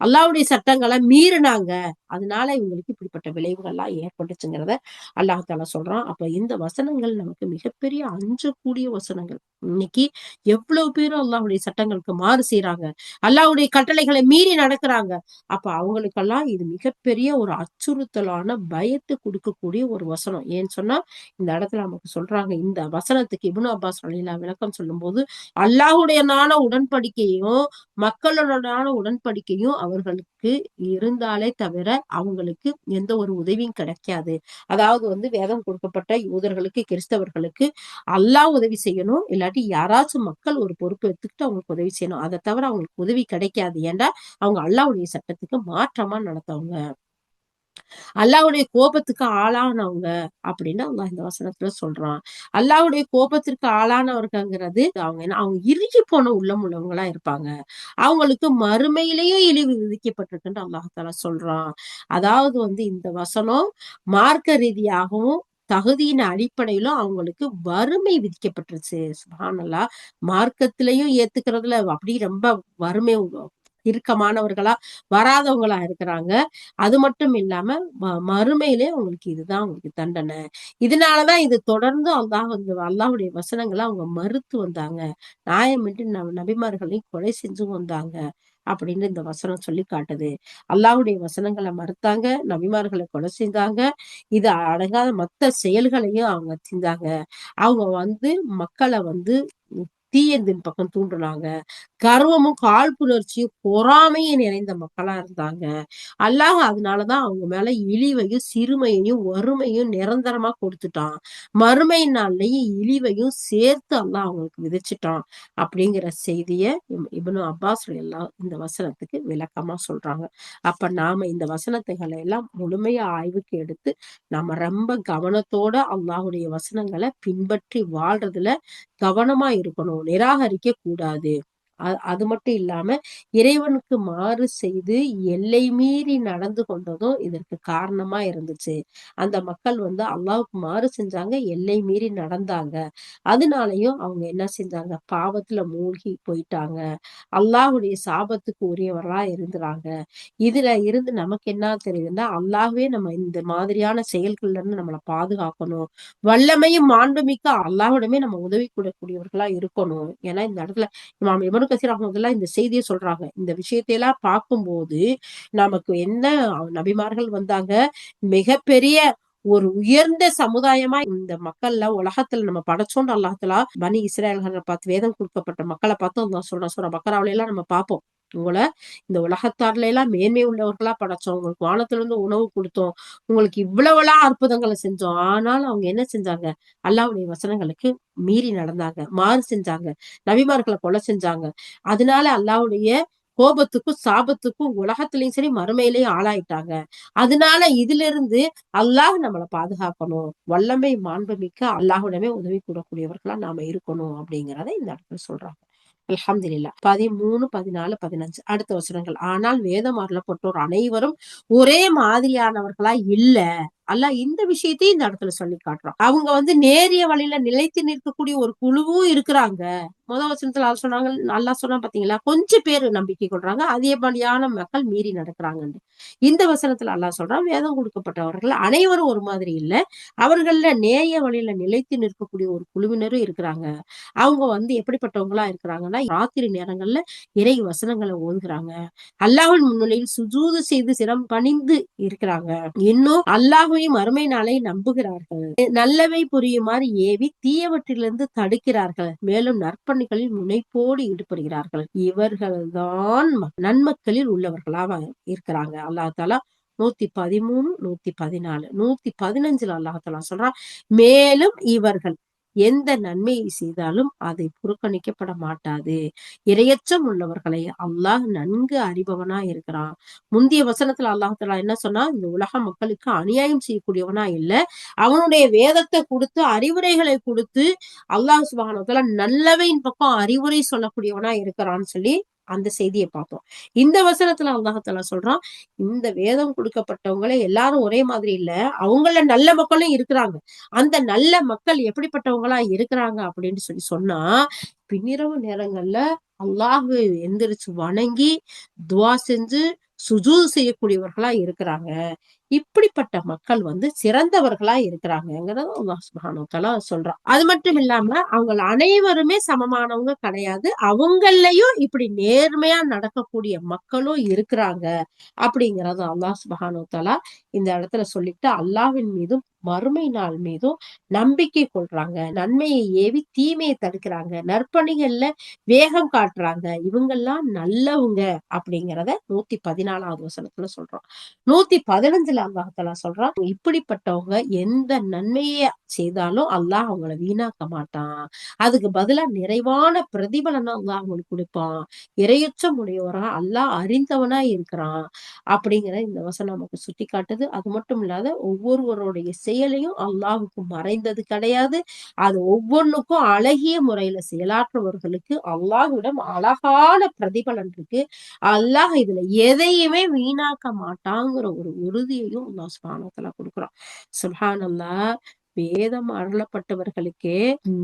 அல்லாஹ்வுடைய சட்டங்களை மீறினாங்க, அதனால இவங்களுக்கு இப்படிப்பட்ட விளைவுகள்லாம் ஏற்பட்டுச்சுங்கிறத அல்லாஹ் சொல்றான். அப்ப இந்த வசனங்கள் நமக்கு மிகப்பெரிய அஞ்சக்கூடிய வசனங்கள். இன்னைக்கு எவ்வளவு பேரும் அல்லாஹ்வுடைய சட்டங்களுக்கு மாறு செய்யறாங்க, அல்லாஹ்வுடைய கட்டளைகளை மீறி நடக்கிறாங்க. அப்ப அவங்களுக்கெல்லாம் இது மிகப்பெரிய ஒரு அச்சுறுத்தலான பயத்தை கொடுக்கக்கூடிய ஒரு வசனம். ஏன்னு சொன்னா இந்த இடத்துல நமக்கு சொல்றாங்க, இந்த வசனத்துக்கு இப்னு அப்பாஸ் ரலியல்லாஹு விளக்கம் சொல்லும்போது, அல்லாஹ்வுடையனான உடன்படிக்கையும் மக்களுடனான உடன்படிக்கையும் அவர்களுக்கு இருந்தாலே தவிர அவங்களுக்கு எந்த ஒரு உதவியும் கிடைக்காது. அதாவது வேதம் கொடுக்கப்பட்ட யூதர்களுக்கு, கிறிஸ்தவர்களுக்கு அல்லாஹ் உதவி செய்யணும், இல்லாட்டி யாராச்சும் மக்கள் ஒரு பொறுப்பு எடுத்துக்கிட்டு அவங்களுக்கு உதவி செய்யணும். அதை தவிர அவங்களுக்கு உதவி கிடைக்காது. ஏன்டா அவங்க அல்லாஹ்வுடைய சட்டத்துக்கு மாற்றமா நடந்தவங்க, அல்லாஹ்வுடைய கோபத்துக்கு ஆளானவங்க அப்படின்னு அல்லாஹ் இந்த வசனத்துல சொல்றான். அல்லாஹ்வுடைய கோபத்திற்கு ஆளானவர்கள்ங்கிறது அவங்க இறுகி போன உள்ளம் உள்ளவங்களா இருப்பாங்க, அவங்களுக்கு மறுமையிலேயே இழிவு விதிக்கப்பட்டிருக்குன்னு அல்லாஹ் சொல்றான். அதாவது இந்த வசனம் மார்க்க ரீதியாகவும் தகுதியின் அடிப்படையிலும் அவங்களுக்கு வறுமை விதிக்கப்பட்டுருச்சு. சுப்ஹானல்லாஹ். மார்க்கத்திலையும் ஏத்துக்கிறதுல அப்படி ரொம்ப வறுமை இறுக்கமானவர்களா வராதவங்களா இருக்கிறாங்க. அது மட்டும் இல்லாம மறுமையிலே உங்களுக்கு இதுதான் உங்களுக்கு தண்டனை. இதனாலதான் இது தொடர்ந்து அல்லாஹ்வுடைய வசனங்களை அவங்க மறுத்து வந்தாங்க, நியாயமின்றி நபிமார்களையும் கொலை செஞ்சு வந்தாங்க அப்படின்னு இந்த வசனம் சொல்லி காட்டுது. அல்லாஹ்வுடைய வசனங்களை மறுத்தாங்க, நபிமார்களை கொலை செஞ்சாங்க, இது அடங்காத மத்த செயல்களையும் அவங்க செஞ்சாங்க. அவங்க மக்களை தீயதின் பக்கம் தூண்டுனாங்க, கர்வமும் காழ்ப்புணர்ச்சியும் பொறாமையும் நிறைந்த மக்களா இருந்தாங்க. அல்லாஹ் அதனாலதான் அவங்க மேல இழிவையும் சிறுமையையும் வறுமையும் நிரந்தரமா கொடுத்துட்டான். மறுமை நாள்லயும் இழிவையும் சேர்த்து அல்லாஹ் அவங்களுக்கு விதிச்சுட்டான் அப்படிங்கிற செய்திய இப்னு அப்பாஸ் எல்லாம் இந்த வசனத்துக்கு விளக்கமா சொல்றாங்க. அப்ப நாம இந்த வசனத்துகளை எல்லாம் முழுமையா ஆய்வுக்கு எடுத்து நம்ம ரொம்ப கவனத்தோட அல்லாஹ்வுடைய வசனங்களை பின்பற்றி வாழ்றதுல கவனமா இருக்கணும், நிராகரிக்க கூடாது. அது மட்டும் இல்லாம இறைவனுக்கு மாறு செய்து எல்லை மீறி நடந்து கொண்டதும் இதற்கு காரணமா இருந்துச்சு. அந்த மக்கள் அல்லாஹ்வுக்கு மாறு செஞ்சாங்க, எல்லை மீறி நடந்தாங்க, அதனாலயும் அவங்க என்ன செஞ்சாங்க, பாவத்துல மூழ்கி போயிட்டாங்க, அல்லாஹ்வுடைய சாபத்துக்கு உரியவர்களா இருந்தாங்க. இதுல இருந்து நமக்கு என்ன தெரியுதுன்னா, அல்லாஹ்வே நம்ம இந்த மாதிரியான செயல்கள்ல இருந்து நம்மளை பாதுகாக்கணும், வல்லமையும் மாண்புமிக்க அல்லாஹ்விடமே நம்ம உதவி கூடக்கூடியவர்களா இருக்கணும். ஏன்னா இந்த இடத்துல இமாம் இப்னு கஸீர் ரஹ்மத்துல்லாஹி இந்த செய்தியை சொல்றாங்க. இந்த விஷயத்தையெல்லாம் பார்க்கும்போது நமக்கு என்ன, நபிமார்கள் வந்தாங்க, மிகப்பெரிய ஒரு உயர்ந்த சமுதாயமா இந்த மக்கள்ல உலகத்துல நம்ம படைச்சோண்டு அல்லாஹ் தஆலா பனி இஸ்ராயல்களை பார்த்து, வேதம் கொடுக்கப்பட்ட மக்களை பார்த்து அல்லாஹ் சொல்றான். சூரா பக்கராவுல எல்லாம் நம்ம பார்ப்போம், உங்களை இந்த உலகத்தார்ல எல்லாம் மேன்மை உள்ளவர்களா படைச்சோம், உங்களுக்கு வானத்துல இருந்து உணவு கொடுத்தோம், உங்களுக்கு இவ்வளவெல்லாம் அற்புதங்களை செஞ்சோம். ஆனாலும் அவங்க என்ன செஞ்சாங்க, அல்லாஹ்வுடைய வசனங்களுக்கு மீறி நடந்தாங்க, மாறு செஞ்சாங்க, நபிமார்களை கொலை செஞ்சாங்க. அதனால அல்லாஹ்வுடைய கோபத்துக்கும் சாபத்துக்கும் உலகத்திலயும் சரி மறுமையிலையும் ஆளாயிட்டாங்க. அதனால இதுல இருந்து அல்லாஹ் நம்மளை பாதுகாக்கணும், வல்லமை மாண்புமிக்க அல்லாஹ்விடமே உதவி கூடக்கூடியவர்களா நாம இருக்கணும் அப்படிங்கிறத இந்த இடத்துல சொல்றாங்க. அல்ஹம்துலில்லாஹ். 13, 14, 15 அடுத்த வசனங்கள். ஆனால் வேதம் அருளப்பட்டோர் அனைவரும் ஒரே மாதிரியானவர்களா இல்ல. அல்லாஹ் இந்த விஷயத்தையும் இந்த இடத்துல சொல்லி காட்டுறான். அவங்க நேரிய வழியில நிலைத்து நிற்கக்கூடிய ஒரு குழுவும் இருக்கிறாங்க. முதல் வசனத்துல அல்லாஹ் சொன்னா பாத்தீங்களா, கொஞ்சம் பேர் நம்பிக்கை கொள்றாங்க, அதிகப்படியான மக்கள் மீறி நடக்கிறாங்க. இந்த வசனத்துல அல்லாஹ் சொல்றான், வேதம் கொடுக்கப்பட்டவர்கள் அனைவரும் ஒரு மாதிரி இல்ல, அவர்கள நேய வழியில நிலைத்து நிற்கக்கூடிய ஒரு குழுவினரும் இருக்கிறாங்க. அவங்க எப்படிப்பட்டவங்களா இருக்கிறாங்கன்னா, ராத்திரி நேரங்கள்ல இறை வசனங்களை ஓதுகிறாங்க, அல்லாஹ்வின் முன்னிலையில் சுஜூது செய்து சிரம் பணிந்து இருக்கிறாங்க, இன்னும் அல்லாஹ்வையும் மறுமை நாளை நம்புகிறார்கள், நல்லவை புரியுமாறு ஏவி தீயவற்றிலிருந்து தடுக்கிறார்கள், மேலும் நற்பணிகளில் முனைப்போடு ஈடுபடுகிறார்கள், இவர்கள்தான் நன்மக்களில் உள்ளவர்களா இருக்கிறாங்க. அல்லாஹ் தஆலா 113, 114, 115 அல்லாஹ் தஆலா சொல்றான், மேலும் இவர்கள் எந்த நன்மையை செய்தாலும் அதை புறக்கணிக்கப்பட மாட்டாது, இரையச்சம் உள்ளவர்களை அல்லாஹ் நன்கு அறிபவனா இருக்கிறான். முந்தைய வசனத்துல அல்லாஹ் தஆலா என்ன சொன்னா, இந்த உலக மக்களுக்கு அநியாயம் செய்யக்கூடியவனா இல்ல, அவனுடைய வேதத்தை கொடுத்து அறிவுரைகளை கொடுத்து அல்லாஹ் சுப்ஹானஹு வ தஆலா நல்லவையின் பக்கம் அறிவுரை சொல்லக்கூடியவனா இருக்கிறான்னு சொல்லி அந்த செய்தியை பார்த்தோம். இந்த வசனத்துல அல்லாஹ் சொல்றான், இந்த வேதம் கொடுக்கப்பட்டவங்களே எல்லாரும் ஒரே மாதிரி இல்ல, அவங்கள நல்ல மக்களும் இருக்கிறாங்க. அந்த நல்ல மக்கள் எப்படிப்பட்டவங்களா இருக்கிறாங்க அப்படின்னு சொன்னா, பின்னிரவு நேரங்கள்ல அல்லாஹ் எந்திரிச்சு வணங்கி துவா செஞ்சு சுஜூத் செய்யக்கூடியவர்களா இருக்கிறாங்க. இப்படிப்பட்ட மக்கள் சிறந்தவர்களா இருக்கிறாங்கிறத அல்லாஹ் சுப்ஹானஹு வ தஆலா சொல்றான். அது மட்டும் இல்லாம அவங்க அனைவருமே சமமானவங்க கிடையாது. அவங்களையும் இப்படி நேர்மையா நடக்கக்கூடிய மக்களும் இருக்கிறாங்க அப்படிங்கறத அல்லாஹ் சுப்ஹானஹு வ தஆலா இந்த இடத்துல சொல்லிட்டு அல்லாஹ்வின் மீதும் மறுமை நாள் மீதும் நம்பிக்கை கொள்றாங்க, நன்மையை ஏவி தீமையை தடுக்கிறாங்க, நற்பணிகள்ல வேகம் காட்டுறாங்க, இவங்கெல்லாம் நல்லவங்க அப்படிங்கிறத 114வது வசனத்துல சொல்றோம். 115ல அல்லாஹ் தஆலா சொல்றான், இப்படிப்பட்டவங்க எந்த நன்மையை செய்தாலும் அல்லாஹ் அவங்கள வீணாக்க மாட்டான். அதுக்கு பதிலா நிறைவான பிரதிபலனை அல்லாஹ் அவங்களுக்கு கொடுப்பான். இரையச்சம் உடையவரா அல்லாஹ் அறிந்தவனா இருக்கிறான் அப்படிங்கிற இந்த வசனம் நமக்கு சுட்டி காட்டுது. அது மட்டும் இல்லாத ஒவ்வொருவருடைய செயலையும் அல்லாஹுக்கு மறைந்தது கிடையாது. அது ஒவ்வொன்றுக்கும் அழகிய முறையில செயலாற்றுபவர்களுக்கு அல்லாஹ்விடம் அழகான பிரதிபலன் இருக்கு. அல்லாஹ் இதுல எதையுமே வீணாக்க மாட்டாங்கிற ஒரு உறுதியையும் அல்லாஹ் சுப்ஹானஹு வ தஆலா கொடுக்குறான். சுப்ஹானல்லாஹ். வேதம் அருளப்பட்டவர்களுக்கே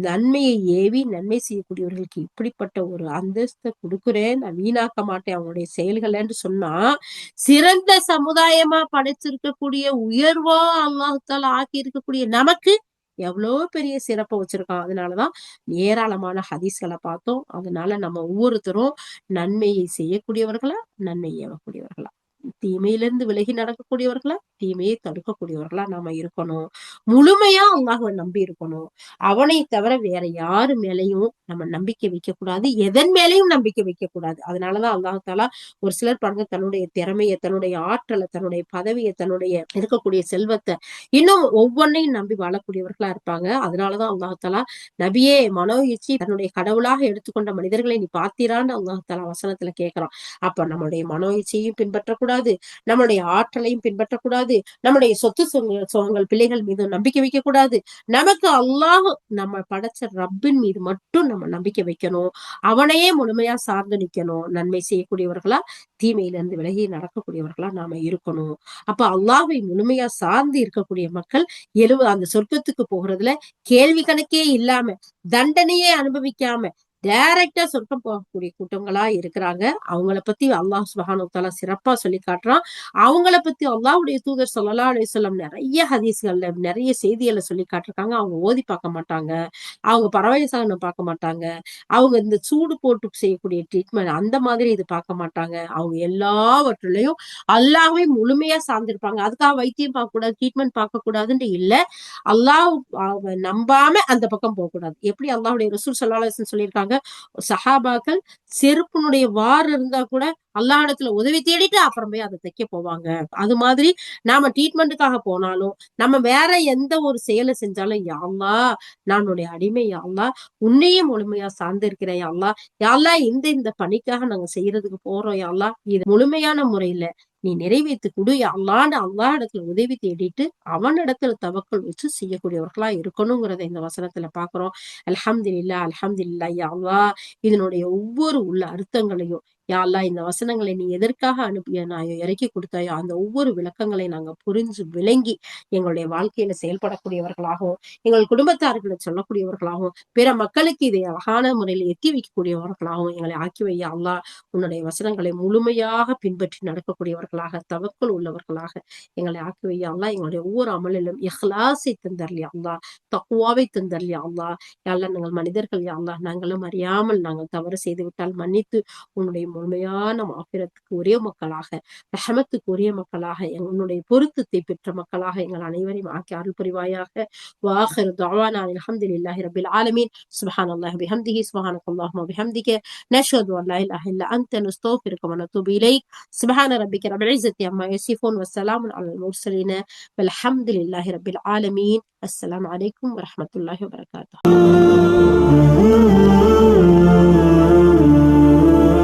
நன்மையை ஏவி நன்மை செய்யக்கூடியவர்களுக்கு இப்படிப்பட்ட ஒரு அந்தஸ்தை கொடுக்குறேன், நான் வீணாக்க மாட்டேன் அவங்களுடைய செயல்கள்ன்னு சொன்னா, சிறந்த சமுதாயமா படைச்சிருக்கக்கூடிய உயர்வா அல்லாஹ் தஆலா ஆக்கி இருக்கக்கூடிய நமக்கு எவ்வளவு பெரிய சிறப்பை வச்சிருக்கான். அதனாலதான் ஏராளமான ஹதீஸ்களை பார்த்தோம். அதனால நம்ம ஒவ்வொருத்தரும் நன்மையை செய்யக்கூடியவர்களா, நன்மை ஏவக்கூடியவர்களா, தீமையிலிருந்து விலகி நடக்கக்கூடியவர்களா, தீமையை தடுக்கக்கூடியவர்களா நாம இருக்கணும். முழுமையா அல்லாஹ்வை நம்பி இருக்கணும். அவனை தவிர வேற யாரு மேலையும் நம்ம நம்பிக்கை வைக்க கூடாது, எதன் மேலையும் நம்பிக்கை வைக்க கூடாது. அதனாலதான் அல்லாஹ் தஆலா ஒரு சிலர் பாருங்க, தன்னுடைய திறமைய, தன்னுடைய ஆற்றலை, தன்னுடைய பதவியை, தன்னுடைய இருக்கக்கூடிய செல்வத்தை, இன்னும் ஒவ்வொன்னையும் நம்பி வாழக்கூடியவர்களா இருப்பாங்க. அதனாலதான் அல்லாஹ் தஆலா நபியே, மனோ இச்சி தன்னுடைய கடவுளாக எடுத்துக்கொண்ட மனிதர்களை நீ பார்த்தீரான்னு அல்லாஹ் தஆலா வசனத்துல கேட்கிறான். அப்ப நம்மளுடைய மனோ இச்சையும் பின்பற்றக்கூடாது, நம்மளுடைய ஆற்றலையும் பின்பற்றக்கூடாது, நம்முடைய சொத்து சுகங்கள் பிள்ளைகள் மீது நம்பிக்கை வைக்க கூடாது. நமக்கு அல்லாஹ் நம்ம படைச்ச ரப்பின் மீது மட்டும் நம்ம நம்பிக்கை வைக்கணும். அவனையே முழுமையா சார்ந்து நிக்கணும். நன்மை செய்யக்கூடியவர்களா, தீமையிலிருந்து விலகி நடக்கக்கூடியவர்களா நாம இருக்கணும். அப்ப அல்லாஹ்வை முழுமையா சார்ந்து இருக்கக்கூடிய மக்கள் அந்த சொர்க்கத்துக்கு போகிறதுல கேள்வி கணக்கே இல்லாம, தண்டனையே அனுபவிக்காம டைரக்டா சொர்க்கம் போகக்கூடிய கூட்டங்களா இருக்கிறாங்க. அவங்கள பத்தி அல்லாஹ் சுப்ஹானஹு வ தஆலா சிறப்பா சொல்லி காட்டுறான். அவங்கள பத்தி அல்லாஹ்வுடைய தூதர் ஸல்லல்லாஹு அலைஹி வஸல்லம் நிறைய ஹதீஸ்கள்ல நிறைய செய்திகளை சொல்லி காட்டிருக்காங்க. அவங்க ஓதி பார்க்க மாட்டாங்க, அவங்க பறவைசானம் பார்க்க மாட்டாங்க, அவங்க இந்த சூடு போட்டு செய்யக்கூடிய ட்ரீட்மெண்ட் அந்த மாதிரி இது பார்க்க மாட்டாங்க. அவங்க எல்லாவற்றிலையும் அல்லாஹ்வை முழுமையா சார்ந்திருப்பாங்க. அதுக்காக வைத்தியம் பார்க்க கூடாது, ட்ரீட்மெண்ட் பார்க்க கூடாதுன்னு இல்ல. அல்லாஹ் நம்பாம அந்த பக்கம் போக கூடாது. எப்படி அல்லாஹ்வுடைய ரசூல் ஸல்லல்லாஹு அலைஹி வஸல்லம் சொல்லியிருக்காங்க, சஹாபாக்கள் செருப்பினுடைய வார் இருந்தா கூட அல்லாஹ் இடத்துல உதவி தேடிட்டு அப்புறம் போய் அதை தைக்க போவாங்க. அது மாதிரி நாம ட்ரீட்மெண்ட்டுக்காக போனாலும், நம்ம வேற எந்த ஒரு செயலை செஞ்சாலும், யா அல்லாஹ் நான் உன்னுடைய அடிமை, யா அல்லாஹ் உன்னையே முழுமையா சார்ந்து இருக்கிறேன், யா அல்லாஹ், யா அல்லாஹ் இந்த பணிக்காக நாங்க செய்யறதுக்கு போறோம், யா அல்லாஹ் இது முழுமையான முறையில நீ நிறைவேற்றி கொடு, யா அல்லாஹ்ன்னு அல்லாஹ் இடத்துல உதவி தேடிட்டு அவன் இடத்துல தவக்கல் வச்சு செய்யக்கூடியவர்களா இருக்கணுங்கிறத இந்த வசனத்துல பாக்குறோம். அல்ஹம்துலில்லாஹ், அல்ஹம்துலில்லாஹ். யா அல்லாஹ் இதனுடைய ஒவ்வொரு உள்ள அர்த்தங்களையும், யா அல்லாஹ் இந்த வசனங்களை நீ எதற்காக அனுப்பிய நான் இறக்கி கொடுத்தாயோ அந்த ஒவ்வொரு விளக்கங்களை நாங்க புரிஞ்சு விளங்கி எங்களுடைய வாழ்க்கையில செயல்படக்கூடியவர்களாகவும், எங்கள் குடும்பத்தார்களை சொல்லக்கூடியவர்களாகவும், பிற மக்களுக்கு இதை அழகான முறையில் எத்தி வைக்கக்கூடியவர்களாகவும் எங்களை ஆக்கி வை யா அல்லாஹ். உன்னுடைய வசனங்களை முழுமையாக பின்பற்றி நடக்கக்கூடியவர்களாக, தவக்கல் உள்ளவர்களாக எங்களை ஆக்கி வை யா அல்லாஹ். எங்களுடைய ஒவ்வொரு அமலிலும் இஹ்லாஸை தந்தர்லி யா அல்லாஹ், தக்வாவை தந்தர்லி யா அல்லாஹ். யா அல்லாஹ் நாங்கள் மனிதர்கள் யா அல்லாஹ், நாங்களும் அறியாமல் நாங்கள் தவறு செய்து விட்டால் மன்னித்து உன்னுடைய முழுமையான மாஃபிரத்துக்கு ஒரே மக்களாக, ரஹமத்துக்கு ஒரே மக்களாக, உன்னுடைய பொருத்தத்தை பெற்ற மக்களாக எங்கள் அனைவரையும் ஆக்கி அருள் புரிவாயாக. வாஹிரு தஅவானா அல்ஹம்துலில்லாஹி ரப்பில் ஆலமீன். சுப்ஹானல்லாஹி பிஹம்திஹி, சுப்ஹானக்கல்லாஹும்ம வபிஹம்திக, நஷ்ஹது அன் லா இலாஹ இல்லா அன்த, நஸ்தக்ஃபிருக வ நத்தூபு இலைக். சுப்ஹான ரப்பிக ரப்பில் இஸ்ஸத்தி அம்மா யசிஃபூன், வ ஸலாமுன் அலல் முர்ஸலீன், வல்ஹம்துலில்லாஹி ரப்பில் ஆலமீன். அஸ்ஸலாமு அலைக்கும் வ ரஹ்மத்துல்லாஹி வ பரகாத்துஹு.